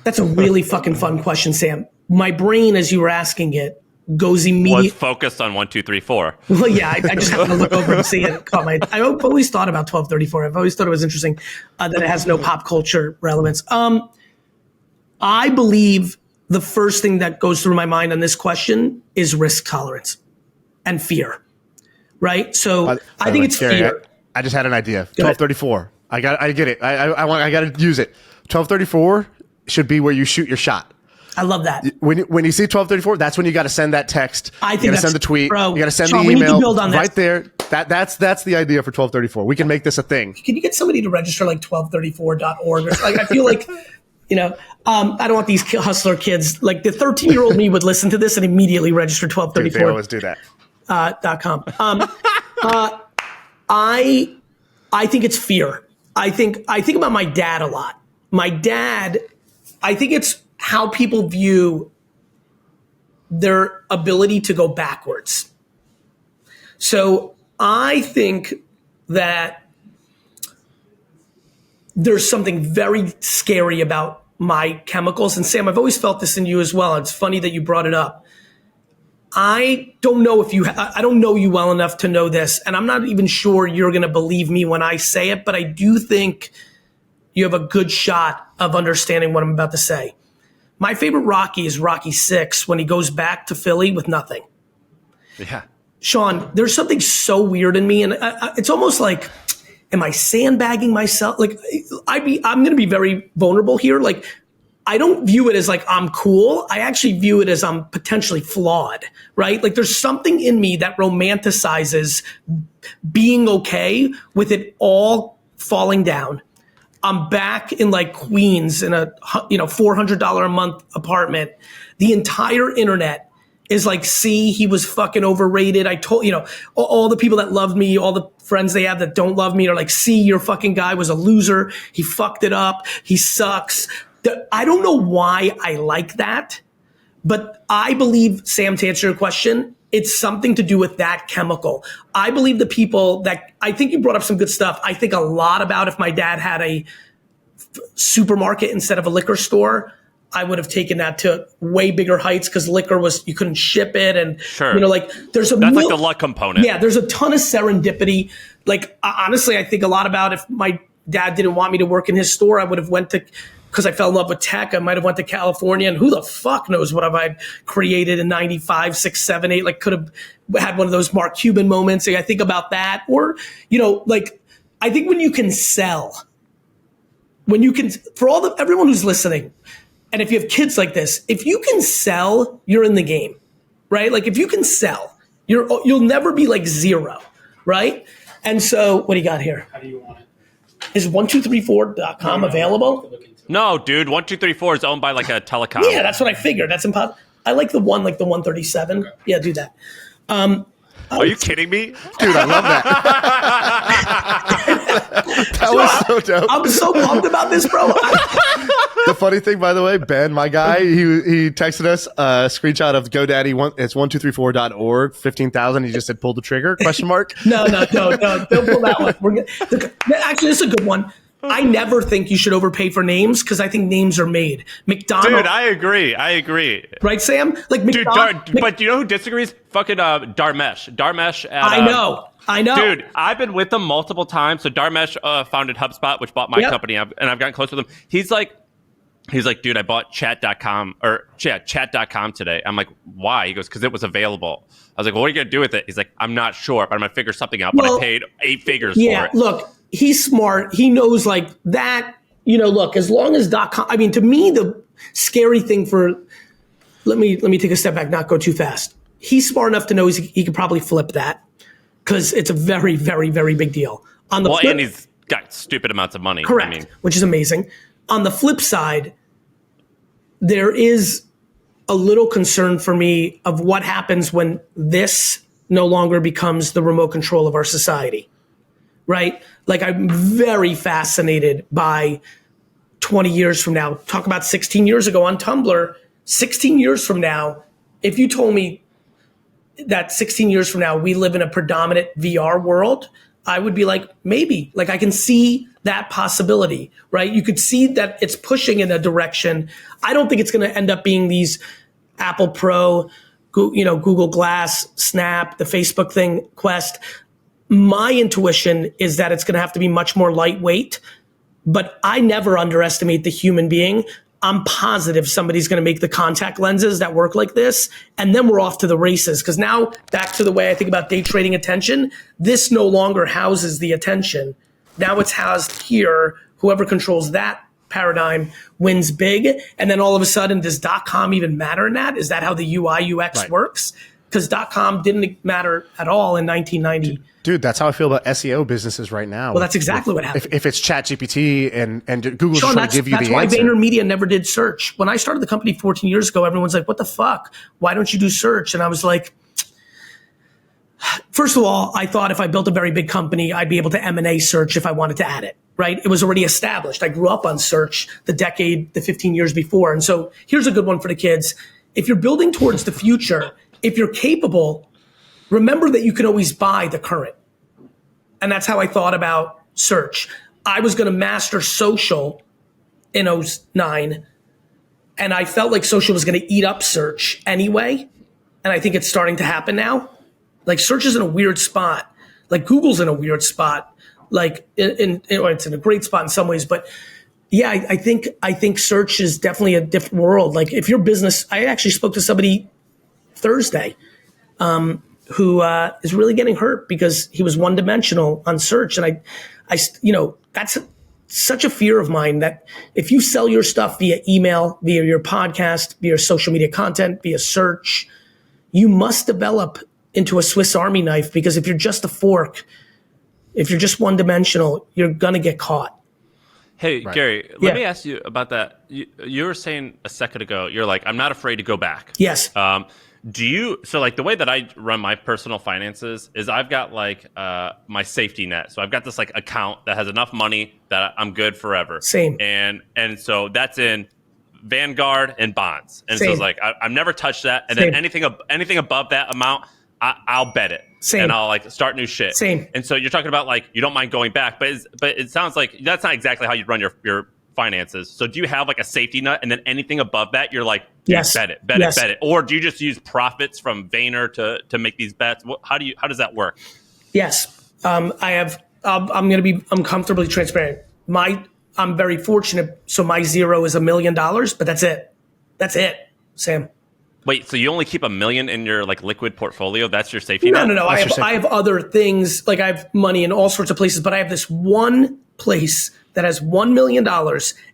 That's a really fucking fun question, Sam. My brain, as you were asking it, goes immediately. Was focused on 1, 2, 3, 4. Well, yeah, I just happened to look over and see it. I've always thought about 1234. I've always thought it was interesting that it has no pop culture relevance. I believe the first thing that goes through my mind on this question is risk tolerance and fear, right? So I think it's Gary, fear. I just had an idea. 1234. I get it. I got to use it. 1234 should be where you shoot your shot. I love that. When you see 1234, that's when you got to send that text. I think you got to send the tweet. Bro, you got to send Sean, the email. we need to build on right there. That's the idea for 1234. We can make this a thing. Can you get somebody to register like 1234.org? Or, like I feel like, I don't want these hustler kids. Like the 13-year-old me would listen to this and immediately register 1234. Dude, they always do that. .com. I think it's fear. I think about my dad a lot. My dad, I think it's how people view their ability to go backwards. So I think that there's something very scary about my chemicals. And Sam, I've always felt this in you as well. It's funny that you brought it up. I don't know I don't know you well enough to know this, and I'm not even sure you're going to believe me when I say it, but I do think you have a good shot of understanding what I'm about to say. My favorite Rocky is Rocky 6 when he goes back to Philly with nothing. Yeah. Sean, there's something so weird in me, and it's almost like, am I sandbagging myself? Like, I'm going to be very vulnerable here. Like, I don't view it as like I'm cool. I actually view it as I'm potentially flawed, right? Like there's something in me that romanticizes being okay with it all falling down. I'm back in like Queens in a $400 a month apartment. The entire internet is like, see, he was fucking overrated. I told, all the people that loved me, all the friends they have that don't love me are like, see, your fucking guy was a loser. He fucked it up. He sucks. I don't know why I like that, but I believe, Sam, to answer your question, it's something to do with that chemical. I believe the people that, I think you brought up some good stuff. I think a lot about if my dad had a supermarket instead of a liquor store, I would have taken that to way bigger heights because liquor was, you couldn't ship it. And, sure. Like there's that's like the luck component. Yeah, there's a ton of serendipity. Like, honestly, I think a lot about if my dad didn't want me to work in his store, I would have went to, because I fell in love with tech, I might have went to California, and who the fuck knows what I created in 95, 6, 7, 8, like could have had one of those Mark Cuban moments. Like, I think about that. Or, like I think when you can sell, for everyone who's listening, and if you have kids like this, if you can sell, you're in the game, right? Like if you can sell, you'll never be like zero, right? And so what do you got here? How do you want it? Is 1234.com available? No, dude, 1234 is owned by like a telecom. Yeah, that's what I figured. That's impossible. I like the 137. Okay. Yeah, do that. Are you kidding me? Dude, I love that. That was so dope. I'm so pumped about this, bro. The funny thing, by the way, Ben, my guy, he texted us a screenshot of GoDaddy. It's 1234.org, 15,000. He just said, pull the trigger, question mark. No. Don't pull that one. Actually, this is a good one. I never think you should overpay for names because I think names are made. McDonald's. Dude, I agree. Right, Sam? Like McDonald's. But do you know who disagrees? Fucking Dharmesh. Dharmesh. I know. Dude, I've been with them multiple times. So Dharmesh founded HubSpot, which bought my company, and I've gotten close with him. He's like, dude, I bought chat.com today. I'm like, why? He goes, because it was available. I was like, well, what are you going to do with it? He's like, I'm not sure, but I'm going to figure something out. But I paid 8 figures for it. Yeah, look, he's smart. He knows like that, look, as long as .com, I mean, to me, the scary thing let me take a step back, not go too fast. He's smart enough to know he could probably flip that because it's a very, very, very big deal. And he's got stupid amounts of money. Correct, which is amazing. On the flip side, there is a little concern for me of what happens when this no longer becomes the remote control of our society, right? Like I'm very fascinated by 20 years from now. Talk about 16 years ago on Tumblr. 16 years from now, if you told me that 16 years from now we live in a predominant VR world, I would be like, maybe. Like I can see that possibility, right? You could see that it's pushing in a direction. I don't think it's going to end up being these Apple Pro, Google Glass, Snap, the Facebook thing, Quest. My intuition is that it's going to have to be much more lightweight, but I never underestimate the human being. I'm positive somebody's going to make the contact lenses that work like this, and then we're off to the races. Because now, back to the way I think about day trading attention, this no longer houses the attention. Now it's housed here. Whoever controls that paradigm wins big. And then all of a sudden, does .com even matter in that? Is that how the UI UX works? Because .com didn't matter at all in 1990. Dude, that's how I feel about SEO businesses right now. Well, that's exactly what happened. If it's ChatGPT and Google's trying to give you the answer. That's why VaynerMedia never did search. When I started the company 14 years ago, everyone's like, what the fuck? Why don't you do search? And I was like, first of all, I thought if I built a very big company, I'd be able to M&A search if I wanted to add it, right? It was already established. I grew up on search the 15 years before. And so here's a good one for the kids. If you're building towards the future, if you're capable, remember that you can always buy the current. And that's how I thought about search. I was going to master social in 2009, and I felt like social was going to eat up search anyway. And I think it's starting to happen now. Like search is in a weird spot. Like Google's in a weird spot. Like it's in a great spot in some ways, but yeah, I think search is definitely a different world. Like if your business, I actually spoke to somebody Thursday who is really getting hurt because he was one-dimensional on search. And I that's such a fear of mine that if you sell your stuff via email, via your podcast, via social media content, via search, you must develop into a Swiss Army knife, because if you're just a fork, if you're just one dimensional, you're going to get caught. Hey, Gary, let me ask you about that. You were saying a second ago, you're like, I'm not afraid to go back. Yes. So like the way that I run my personal finances is I've got like my safety net. So I've got this like account that has enough money that I'm good forever. Same. And so that's in Vanguard and bonds. And Same. so it's like, I've never touched that. And Same. then anything above that amount, I'll bet it. Same. And I'll like start new shit. Same. And so you're talking about like, you don't mind going back, but it sounds like that's not exactly how you run your finances. So do you have like a safety net, and then anything above that, you're like, yes, bet it. Or do you just use profits from Vayner to make these bets? How does that work? Yes. I'm comfortably transparent. I'm very fortunate. So my zero is $1 million, but that's it. That's it, Sam. Wait, so you only keep $1 million in your like liquid portfolio? That's your safety net? No. I have other things, like I have money in all sorts of places, but I have this one place that has $1 million,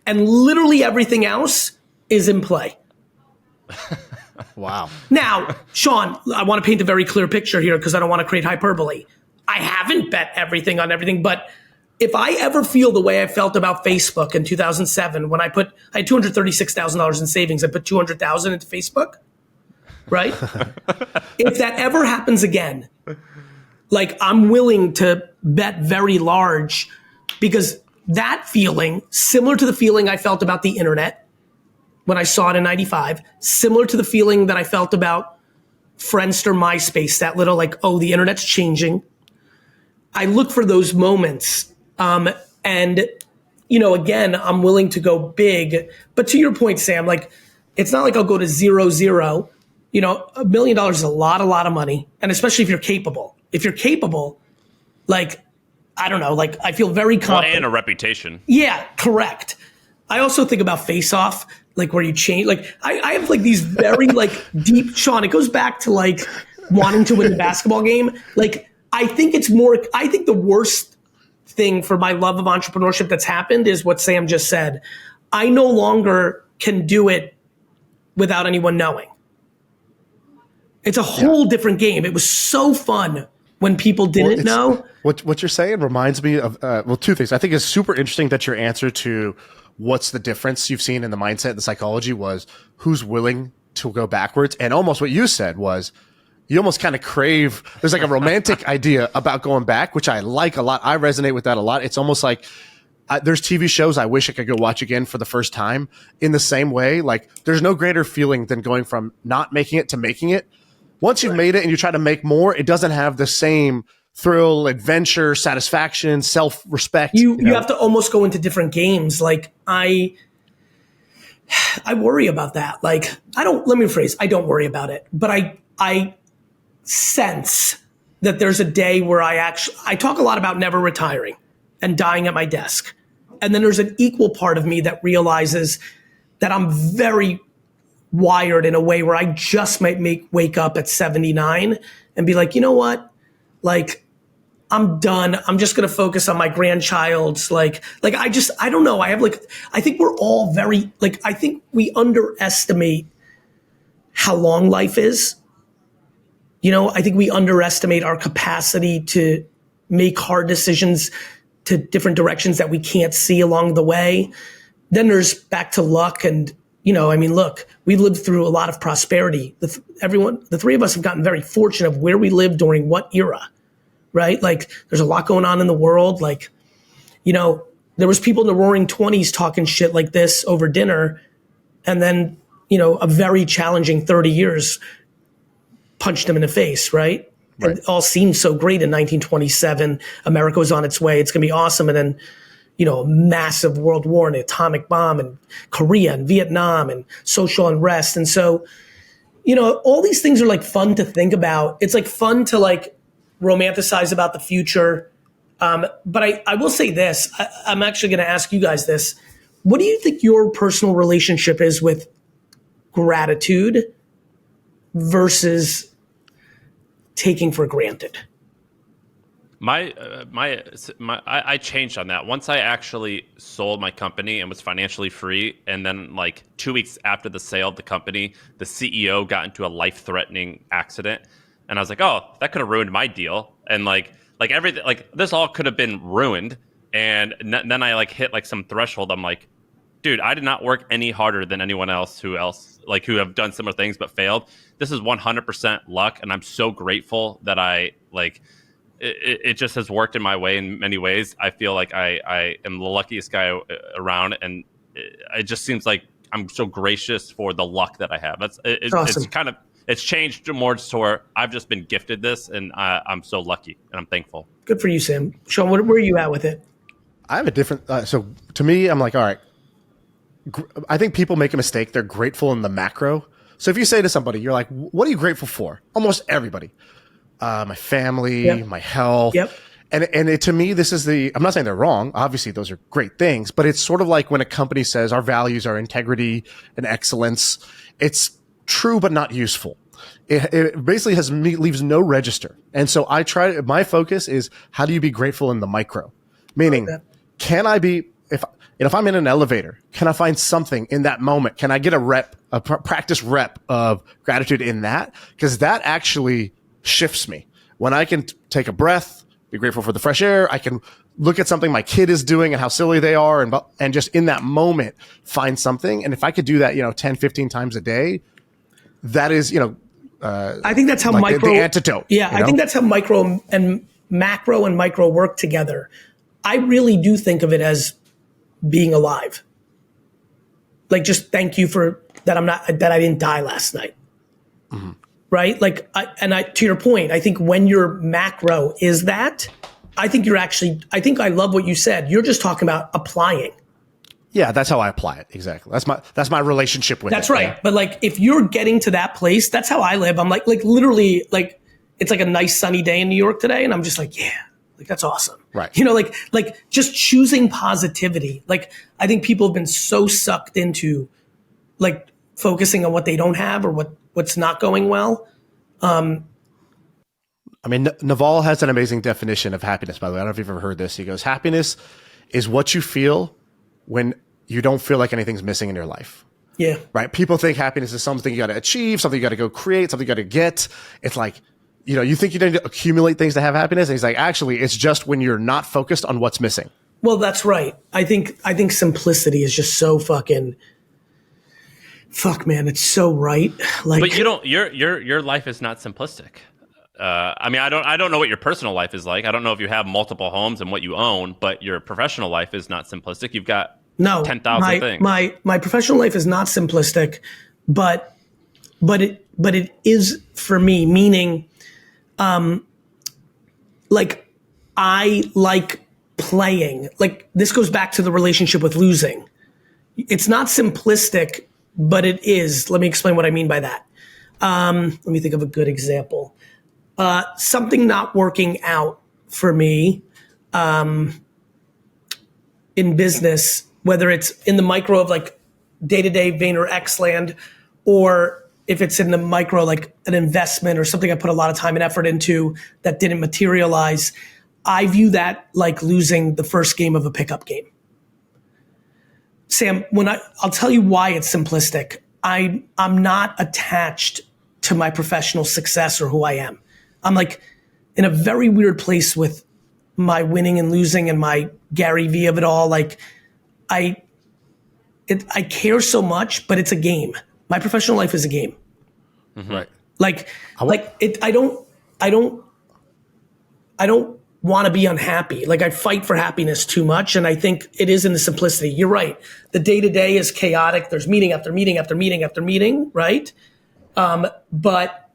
and literally everything else is in play. Wow. Now, Sean, I want to paint a very clear picture here because I don't want to create hyperbole. I haven't bet everything on everything, but if I ever feel the way I felt about Facebook in 2007, when I had $236,000 in savings, I put $200,000 into Facebook, right? If that ever happens again, like I'm willing to bet very large, because that feeling, similar to the feeling I felt about the internet when I saw it in 95, similar to the feeling that I felt about Friendster, MySpace, that little like, oh, the internet's changing. I look for those moments. And, again, I'm willing to go big. But to your point, Sam, like, it's not like I'll go to 0-0. $1 million is a lot of money. And especially if you're capable. If you're capable, like, I don't know, like, I feel very confident. Well, and a reputation. Yeah, correct. I also think about Face Off, like where you change, like, I have like these very like deep, Sean, it goes back to like wanting to win the basketball game. Like, I think the worst thing for my love of entrepreneurship that's happened is what Sam just said. I no longer can do it without anyone knowing. It's a whole different game. It was so fun when people didn't know. What you're saying reminds me of, two things. I think it's super interesting that your answer to what's the difference you've seen in the mindset and the psychology was who's willing to go backwards. And almost what you said was, you almost kind of crave, there's like a romantic idea about going back, which I like a lot. I resonate with that a lot. It's almost like there's TV shows I wish I could go watch again for the first time. In the same way, like there's no greater feeling than going from not making it to making it. Once you've made it and you try to make more, it doesn't have the same thrill, adventure, satisfaction, self-respect. You have to almost go into different games. Like I worry about that. Like I don't worry about it, but I sense that there's a day where I talk a lot about never retiring and dying at my desk. And then there's an equal part of me that realizes that I'm very wired in a way where I just might wake up at 79 and be like, you know what? Like, I'm done. I'm just going to focus on my grandchild's I don't know. I think we're all very, I think we underestimate how long life is. I think we underestimate our capacity to make hard decisions to different directions that we can't see along the way. Then there's back to luck. And, look, we lived through a lot of prosperity. The three of us have gotten very fortunate of where we lived during what era, right? Like there's a lot going on in the world. Like, there was people in the roaring 20s talking shit like this over dinner. And then, a very challenging 30 years punched him in the face, right? It all seemed so great in 1927. America was on its way. It's going to be awesome. And then, a massive world war and an atomic bomb and Korea and Vietnam and social unrest. And so, all these things are like fun to think about. It's like fun to like romanticize about the future. But I will say this, I'm actually going to ask you guys this. What do you think your personal relationship is with gratitude versus taking for granted? I changed on that. Once I actually sold my company and was financially free, and then like 2 weeks after the sale of the company, the CEO got into a life-threatening accident, and I was like, oh, that could have ruined my deal, and like everything, like this all could have been ruined. And then I like hit like some threshold. I'm like, dude, I did not work any harder than anyone else who have done similar things but failed. This is 100% luck, and I'm so grateful that I like. It just has worked in my way in many ways. I feel like I am the luckiest guy around, and it just seems like I'm so gracious for the luck that I have. It's awesome. It's changed more to where I've just been gifted this, and I'm so lucky, and I'm thankful. Good for you, Sam. Sean, where are you at with it? I have a different. So to me, I'm like, all right. I think people make a mistake. They're grateful in the macro. So if you say to somebody, you're like, what are you grateful for? Almost everybody. My family, my health. Yep. And to me, this is I'm not saying they're wrong. Obviously, those are great things, but it's sort of like when a company says our values are integrity and excellence. It's true, but not useful. It basically leaves no register. And so my focus is how do you be grateful in the micro? Meaning, can I be, if I'm in an elevator, can I find something in that moment? Can I get a practice rep of gratitude in that? Because that actually shifts me. When I can take a breath, be grateful for the fresh air, I can look at something my kid is doing and how silly they are, and just in that moment find something. And if I could do that, 10, 15 times a day, that is, I think that's how like the antidote. Yeah, I think that's how macro and micro work together. I really do think of it as being alive. Like, just thank you for that. That I didn't die last night. Mm-hmm. Right? Like, to your point, I think when your macro is that, I think I love what you said. You're just talking about applying. Yeah, that's how I apply it. Exactly. That's my relationship with it. That's right. Yeah. But like, if you're getting to that place, that's how I live. I'm like literally, like, it's like a nice sunny day in New York today. And I'm just like, yeah, like that's awesome. Right. Like just choosing positivity. Like, I think people have been so sucked into like focusing on what they don't have or what's not going well. I mean, Naval has an amazing definition of happiness, by the way. I don't know if you've ever heard this. He goes, happiness is what you feel when you don't feel like anything's missing in your life. Yeah. Right. People think happiness is something you got to achieve, something you got to go create, something you got to get. It's like, you think you need to accumulate things to have happiness. And he's like, actually, it's just when you're not focused on what's missing. Well, that's right. I think simplicity is just so fuck, man. It's so right. Like, but your life is not simplistic. I mean, I don't know what your personal life is like. I don't know if you have multiple homes and what you own, but your professional life is not simplistic. You've got 10,000 things. My professional life is not simplistic, but it is for me, meaning, like, I like playing. Like, this goes back to the relationship with losing. It's not simplistic, but it is. Let me explain what I mean by that. Let me think of a good example. Something not working out for me in business, whether it's in the micro of like day-to-day VaynerX land, or if it's in the micro, like an investment or something I put a lot of time and effort into that didn't materialize, I view that like losing the first game of a pickup game. Sam, I'll tell you why it's simplistic. I'm not attached to my professional success or who I am. I'm like in a very weird place with my winning and losing and my GaryVee of it all. Like, I care so much, but it's a game. My professional life is a game. Mm-hmm. Right. I don't want to be unhappy. Like, I fight for happiness too much. And I think it is in the simplicity. You're right. The day-to-day is chaotic. There's meeting after meeting after meeting after meeting. Right. But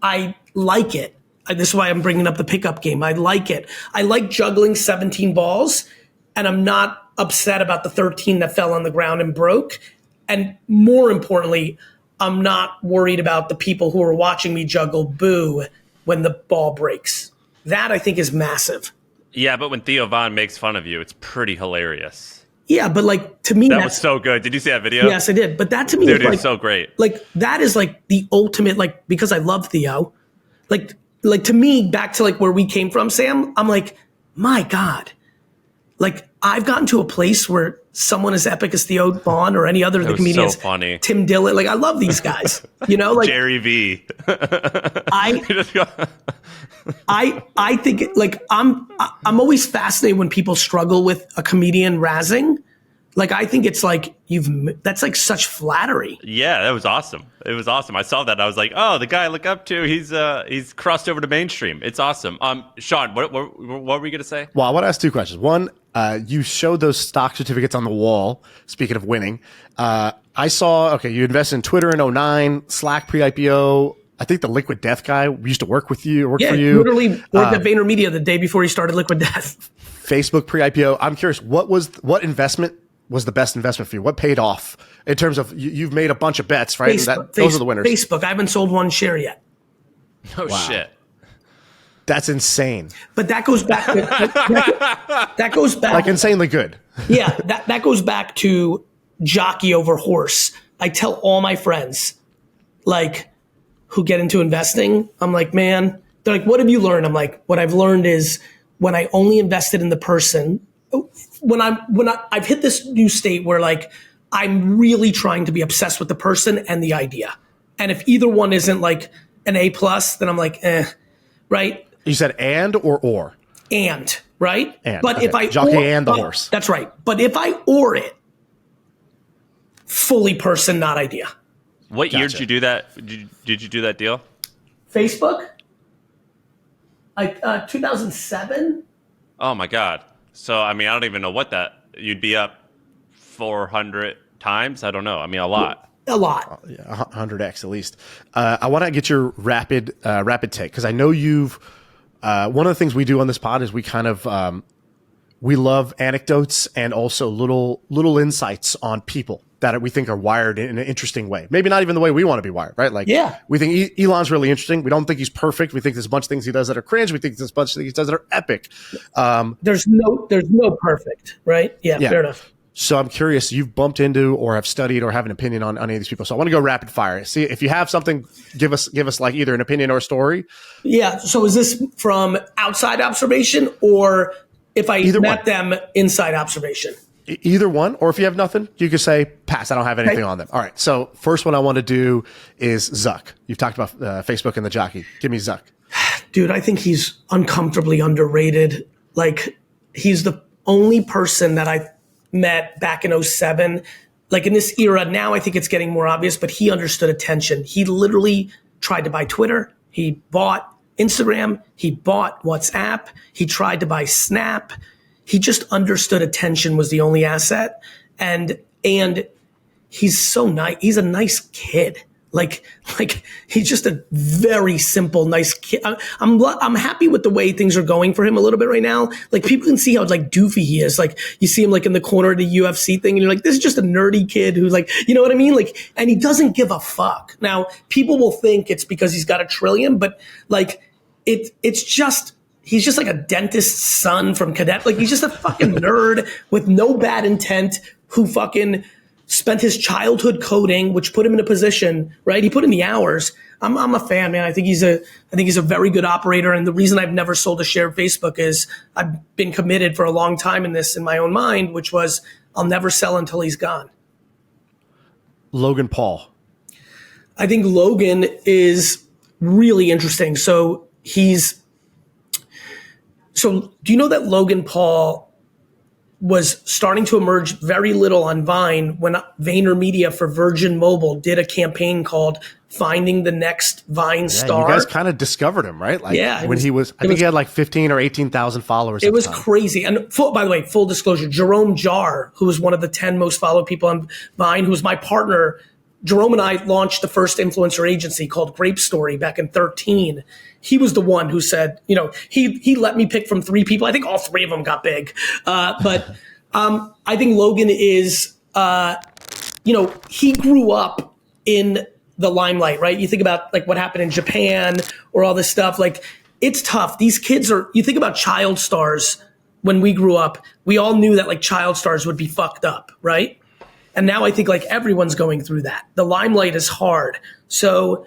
I like it. This is why I'm bringing up the pickup game. I like it. I like juggling 17 balls, and I'm not upset about the 13 that fell on the ground and broke. And more importantly, I'm not worried about the people who are watching me juggle boo when the ball breaks. That, I think, is massive. Yeah, but when Theo Von makes fun of you, it's pretty hilarious. Yeah, but like, to me, that was so good. Did you see that video? Yes, I did. But that to me, dude, is it's so great. Like, that is like the ultimate, like, because I love Theo, like, like to me, back to like where we came from, Sam, I'm like, my God, like I've gotten to a place where someone as epic as Theo Vaughn or any other of the comedians, so funny. Tim Dillon, like I love these guys, you know, like GaryVee. I think like I'm always fascinated when people struggle with a comedian razzing. Like I think it's like that's like such flattery. Yeah, that was awesome. It was awesome. I saw that. I was like, oh, the guy I look up to, he's crossed over to mainstream. It's awesome. Sean, what were we gonna say? Well, I want to ask two questions. One, you showed those stock certificates on the wall. Speaking of winning, I saw. Okay, you invested in Twitter in 2009, Slack pre-IPO. I think the Liquid Death guy used to work with you. For you. Literally worked at VaynerMedia the day before he started Liquid Death. Facebook pre-IPO. I'm curious, what investment was the best investment for you? What paid off in terms of you've made a bunch of bets, right? Those are the winners. Facebook. I haven't sold one share yet. Oh shit. That's insane. But that goes back to, that goes back like insanely good. Yeah, that goes back to jockey over horse. I tell all my friends, like, who get into investing, I'm like, man, they're like, what have you learned? I'm like, what I've learned is when I only invested in the person, when I've hit this new state where like I'm really trying to be obsessed with the person and the idea. And if either one isn't like an A+, then I'm like, right? You said and or? And, right? And, but okay. if I jockey and the horse. That's right. But if I or it, fully person, not idea. What year did you do that? Did you do that deal? Facebook? Like 2007? Oh my God. So, I mean, I don't even know what you'd be up 400 times. I don't know. I mean, a lot. A lot. Yeah, 100x at least. I want to get your rapid take because I know you've. One of the things we do on this pod is we kind of we love anecdotes and also little insights on people that we think are wired in an interesting way. Maybe not even the way we want to be wired, right? Like, yeah, we think Elon's really interesting. We don't think he's perfect. We think there's a bunch of things he does that are cringe. We think there's a bunch of things he does that are epic. There's no perfect, right? Yeah, fair enough. So I'm curious, you've bumped into or have studied or have an opinion on any of these people. So I want to go rapid fire. See if you have something, give us like either an opinion or a story. Yeah. So is this from outside observation or if I met them inside observation? Either one, or if you have nothing, you could say, pass, I don't have anything on them. All right, so first one I want to do is Zuck. You've talked about Facebook and the jockey. Give me Zuck. Dude, I think he's uncomfortably underrated. Like, he's the only person that I met back in 2007. Like, in this era, now I think it's getting more obvious, but he understood attention. He literally tried to buy Twitter. He bought Instagram. He bought WhatsApp. He tried to buy Snap. He just understood attention was the only asset. And he's so nice. He's a nice kid. Like he's just a very simple, nice kid. I'm happy with the way things are going for him a little bit right now. Like people can see how like doofy he is. Like you see him like in the corner of the UFC thing and you're like, this is just a nerdy kid who's like, you know what I mean? Like, and he doesn't give a fuck. Now people will think it's because he's got $1 trillion, but like it's just, he's just like a dentist's son from Cadet. Like he's just a fucking nerd with no bad intent who fucking spent his childhood coding, which put him in a position, right? He put in the hours. I'm a fan, man. I think he's a very good operator. And the reason I've never sold a share of Facebook is I've been committed for a long time in this in my own mind, which was I'll never sell until he's gone. Logan Paul. I think Logan is really interesting. So do you know that Logan Paul was starting to emerge very little on Vine when VaynerMedia for Virgin Mobile did a campaign called Finding the Next Vine Star? You guys kind of discovered him, right? Like when he was, I think he had like 15 or 18,000 followers. It was crazy. And by the way, full disclosure, Jerome Jar, who was one of the 10 most followed people on Vine, who was my partner, Jerome and I launched the first influencer agency called Grape Story back in 2013. He was the one who said, he let me pick from 3 people. I think all 3 of them got big. But I think Logan is, he grew up in the limelight, right? You think about like what happened in Japan or all this stuff. Like it's tough. These kids you think about child stars when we grew up, we all knew that like child stars would be fucked up, right? And now I think like everyone's going through that. The limelight is hard. So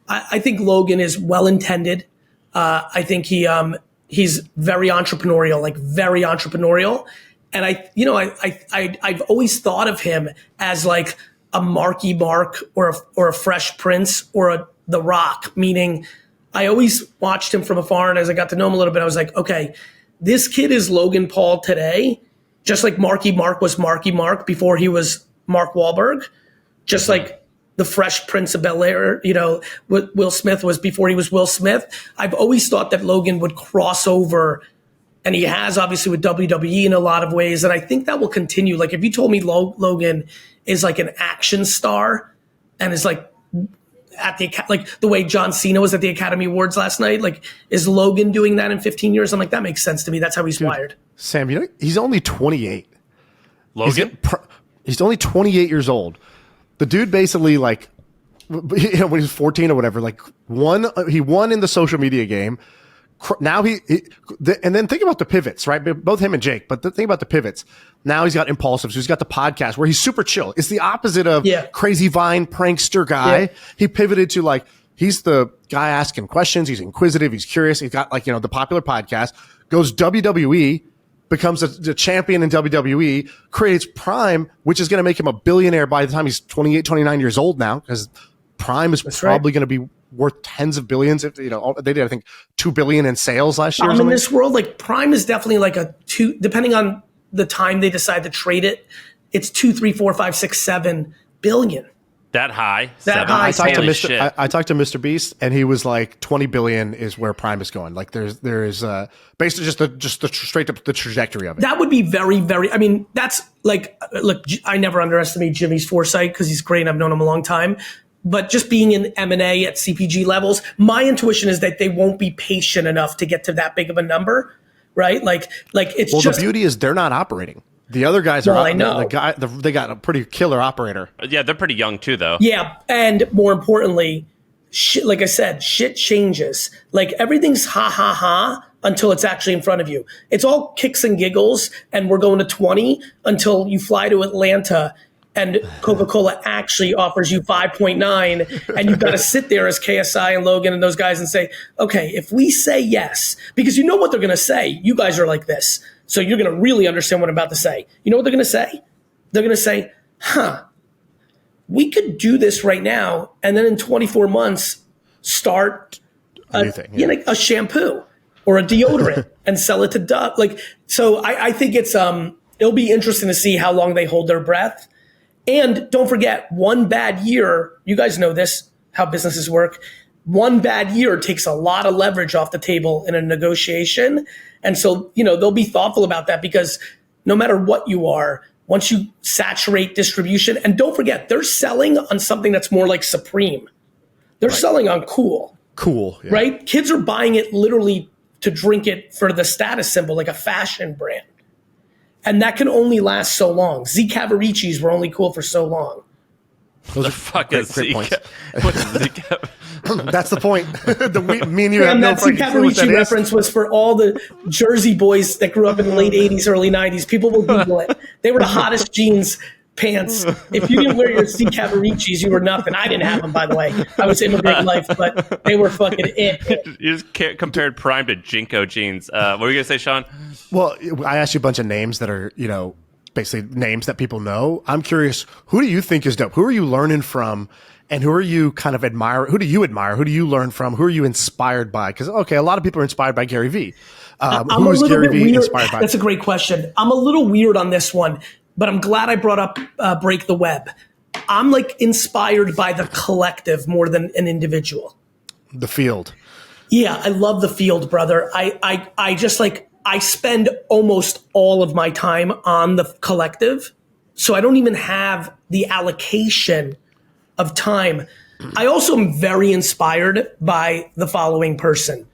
I think Logan is well-intended. I think he's very entrepreneurial, like very entrepreneurial. And I've always thought of him as like a Marky Mark or a Fresh Prince or a The Rock, meaning I always watched him from afar, and as I got to know him a little bit, I was like, okay, this kid is Logan Paul today, just like Marky Mark was Marky Mark before he was Mark Wahlberg, just like the Fresh Prince of Bel-Air, Will Smith was before he was Will Smith. I've always thought that Logan would cross over, and he has obviously with WWE in a lot of ways, and I think that will continue. Like if you told me Logan is like an action star and is like at the way John Cena was at the Academy Awards last night, like is Logan doing that in 15 years? I'm like, that makes sense to me. That's how he's wired. Sam, he's only 28. Logan? He's only 28 years old. The dude basically like, when he was 14 or whatever, like he won in the social media game. Now and then think about the pivots, right? Both him and Jake, but think about the pivots. Now he's got Impulsive, so he's got the podcast where he's super chill. It's the opposite of crazy Vine prankster guy. Yeah. He pivoted to like, he's the guy asking questions. He's inquisitive. He's curious. He's got like, the popular podcast, goes WWE, becomes the champion in WWE, creates Prime, which is going to make him a billionaire by the time he's 28, 29 years old now, because Prime is probably going to be worth tens of billions. If they did, I think, $2 billion in sales last year. In this world, like Prime is definitely like depending on the time they decide to trade it, it's 2, 3, 4, 5, 6, 7 billion. That high? That high. I talked to Mr. Beast, and he was like 20 billion is where Prime is going. Like there is basically just the straight up the trajectory of it. That would be very, very. I mean, that's like, look, I never underestimate Jimmy's foresight because he's great and I've known him a long time. But just being in M&A at CPG levels, my intuition is that they won't be patient enough to get to that big of a number, right? Like it's the beauty is they're not operating. The other guys are. I know. They got a pretty killer operator. Yeah, they're pretty young too, though. Yeah, and more importantly, like I said, shit changes. Like everything's ha ha ha until it's actually in front of you. It's all kicks and giggles, and we're going to 20 until you fly to Atlanta. And Coca-Cola actually offers you 5.9, and you've got to sit there as KSI and Logan and those guys and say, okay, if we say yes, because you know what they're going to say. You guys are like this, so you're going to really understand what I'm about to say. You know what they're going to say? They're going to say, we could do this right now, and then in 24 months, start a shampoo or a deodorant and sell it to Dove. Like, so I think it'll be interesting to see how long they hold their breath. And don't forget, one bad year, you guys know this, how businesses work. One bad year takes a lot of leverage off the table in a negotiation. And so, they'll be thoughtful about that because no matter what you are, once you saturate distribution, and don't forget, they're selling on something that's more like Supreme. They're selling on Cool. Cool. Yeah. Right? Kids are buying it literally to drink it for the status symbol, like a fashion brand. And that can only last so long. Z Cavaricis were only cool for so long. Those are fucking great points. What is Z That's the point. Me and you have no that Z Cavarici reference was for all the Jersey boys that grew up in the late 80s, early 90s. People will Google it. They were the hottest jeans pants. If you didn't wear your Z Cavaricis, you were nothing. I didn't have them, by the way. I was immigrant life, but they were fucking it. You just compared Prime to Jinko jeans. What were you going to say, Sean? Well, I asked you a bunch of names that are, basically names that people know. I'm curious, who do you think is dope? Who are you learning from? And who are you kind of admire? Who do you admire? Who do you learn from? Who are you inspired by? Because, okay, a lot of people are inspired by GaryVee. Who is GaryVee inspired by? That's a great question. I'm a little weird on this one, but I'm glad I brought up Break the Web. I'm like inspired by the collective more than an individual. The field. Yeah, I love the field, brother. I just like, I spend almost all of my time on the collective, so I don't even have the allocation of time. I also am very inspired by the following person.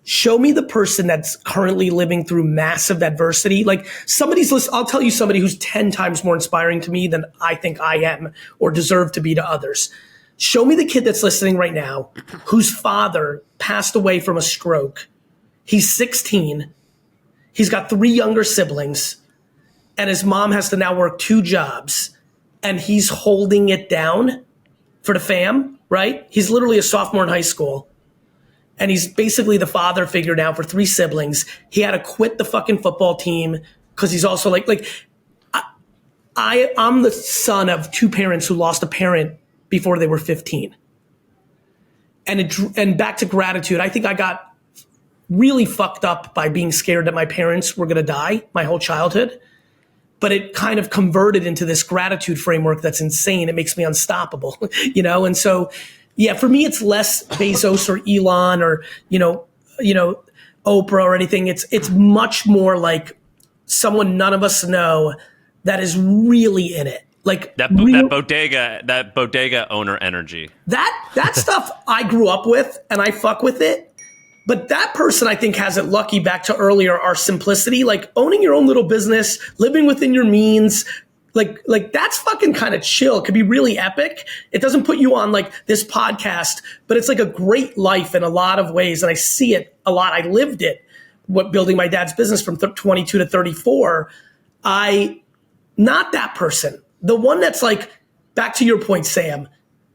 Show me the person that's currently living through massive adversity. Like I'll tell you somebody who's 10 times more inspiring to me than I think I am or deserve to be to others. Show me the kid that's listening right now whose father passed away from a stroke. He's 16. He's got 3 younger siblings, and his mom has to now work 2 jobs, and he's holding it down for the fam, right? He's literally a sophomore in high school. And he's basically the father figure now for 3 siblings. He had to quit the fucking football team because he's also like I'm the son of 2 parents who lost a parent before they were 15. And back to gratitude, I think I got really fucked up by being scared that my parents were going to die my whole childhood. But it kind of converted into this gratitude framework that's insane. It makes me unstoppable, And so, yeah, for me, it's less Bezos or Elon or, Oprah or anything. It's much more like someone none of us know that is really in it. Like that bodega owner energy. That stuff I grew up with and I fuck with it. But that person, I think, has it lucky, back to earlier, our simplicity, like owning your own little business, living within your means, like that's fucking kind of chill. It could be really epic. It doesn't put you on like this podcast, but it's like a great life in a lot of ways. And I see it a lot. I lived it, building my dad's business from 22 to 34. Not that person. The one that's like, back to your point, Sam,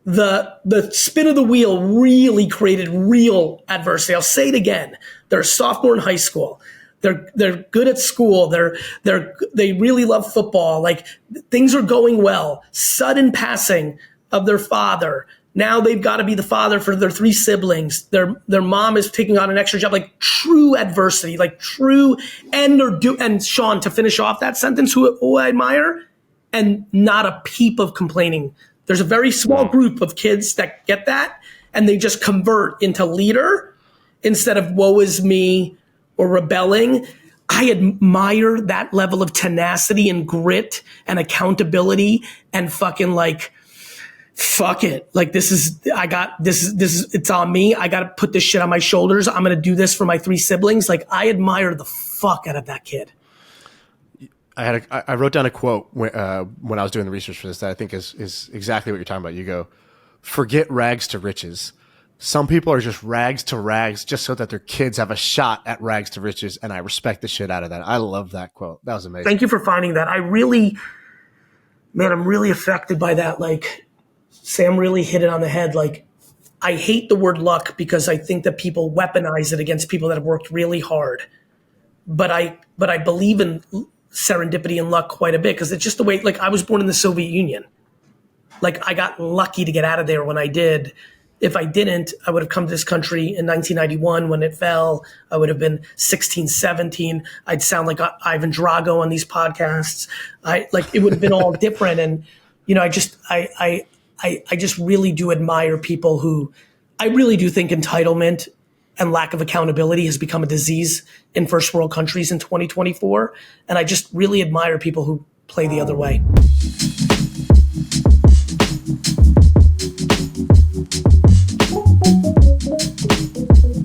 the spin of the wheel really created real adversity. I'll say it again. They're a sophomore in high school. They're good at school. They really love football. Like, things are going well. Sudden passing of their father. Now they've got to be the father for their 3 siblings. Their mom is taking on an extra job. Like, true adversity. Like, true. And Sean, to finish off that sentence, who I admire, and not a peep of complaining. There's a very small group of kids that get that, and they just convert into leader instead of woe is me or rebelling. I admire that level of tenacity and grit and accountability and fucking like, fuck it. Like, it's on me. I got to put this shit on my shoulders. I'm going to do this for my 3 siblings. Like, I admire the fuck out of that kid. I wrote down a quote when I was doing the research for this that I think is exactly what you're talking about. You go, forget rags to riches. Some people are just rags to rags just so that their kids have a shot at rags to riches. And I respect the shit out of that. I love that quote. That was amazing. Thank you for finding that. I'm really affected by that. Like, Sam really hit it on the head. Like, I hate the word luck because I think that people weaponize it against people that have worked really hard. But I believe in serendipity and luck quite a bit, because it's just the way, like, I was born in the Soviet Union. Like, I got lucky to get out of there when I did. If I didn't, I would have come to this country in 1991 when it fell. I would have been 16, 17. I'd sound like Ivan Drago on these podcasts. It would have been all different. And, I just really do admire people who, I really do think entitlement and lack of accountability has become a disease in first world countries in 2024. And I just really admire people who play the other way.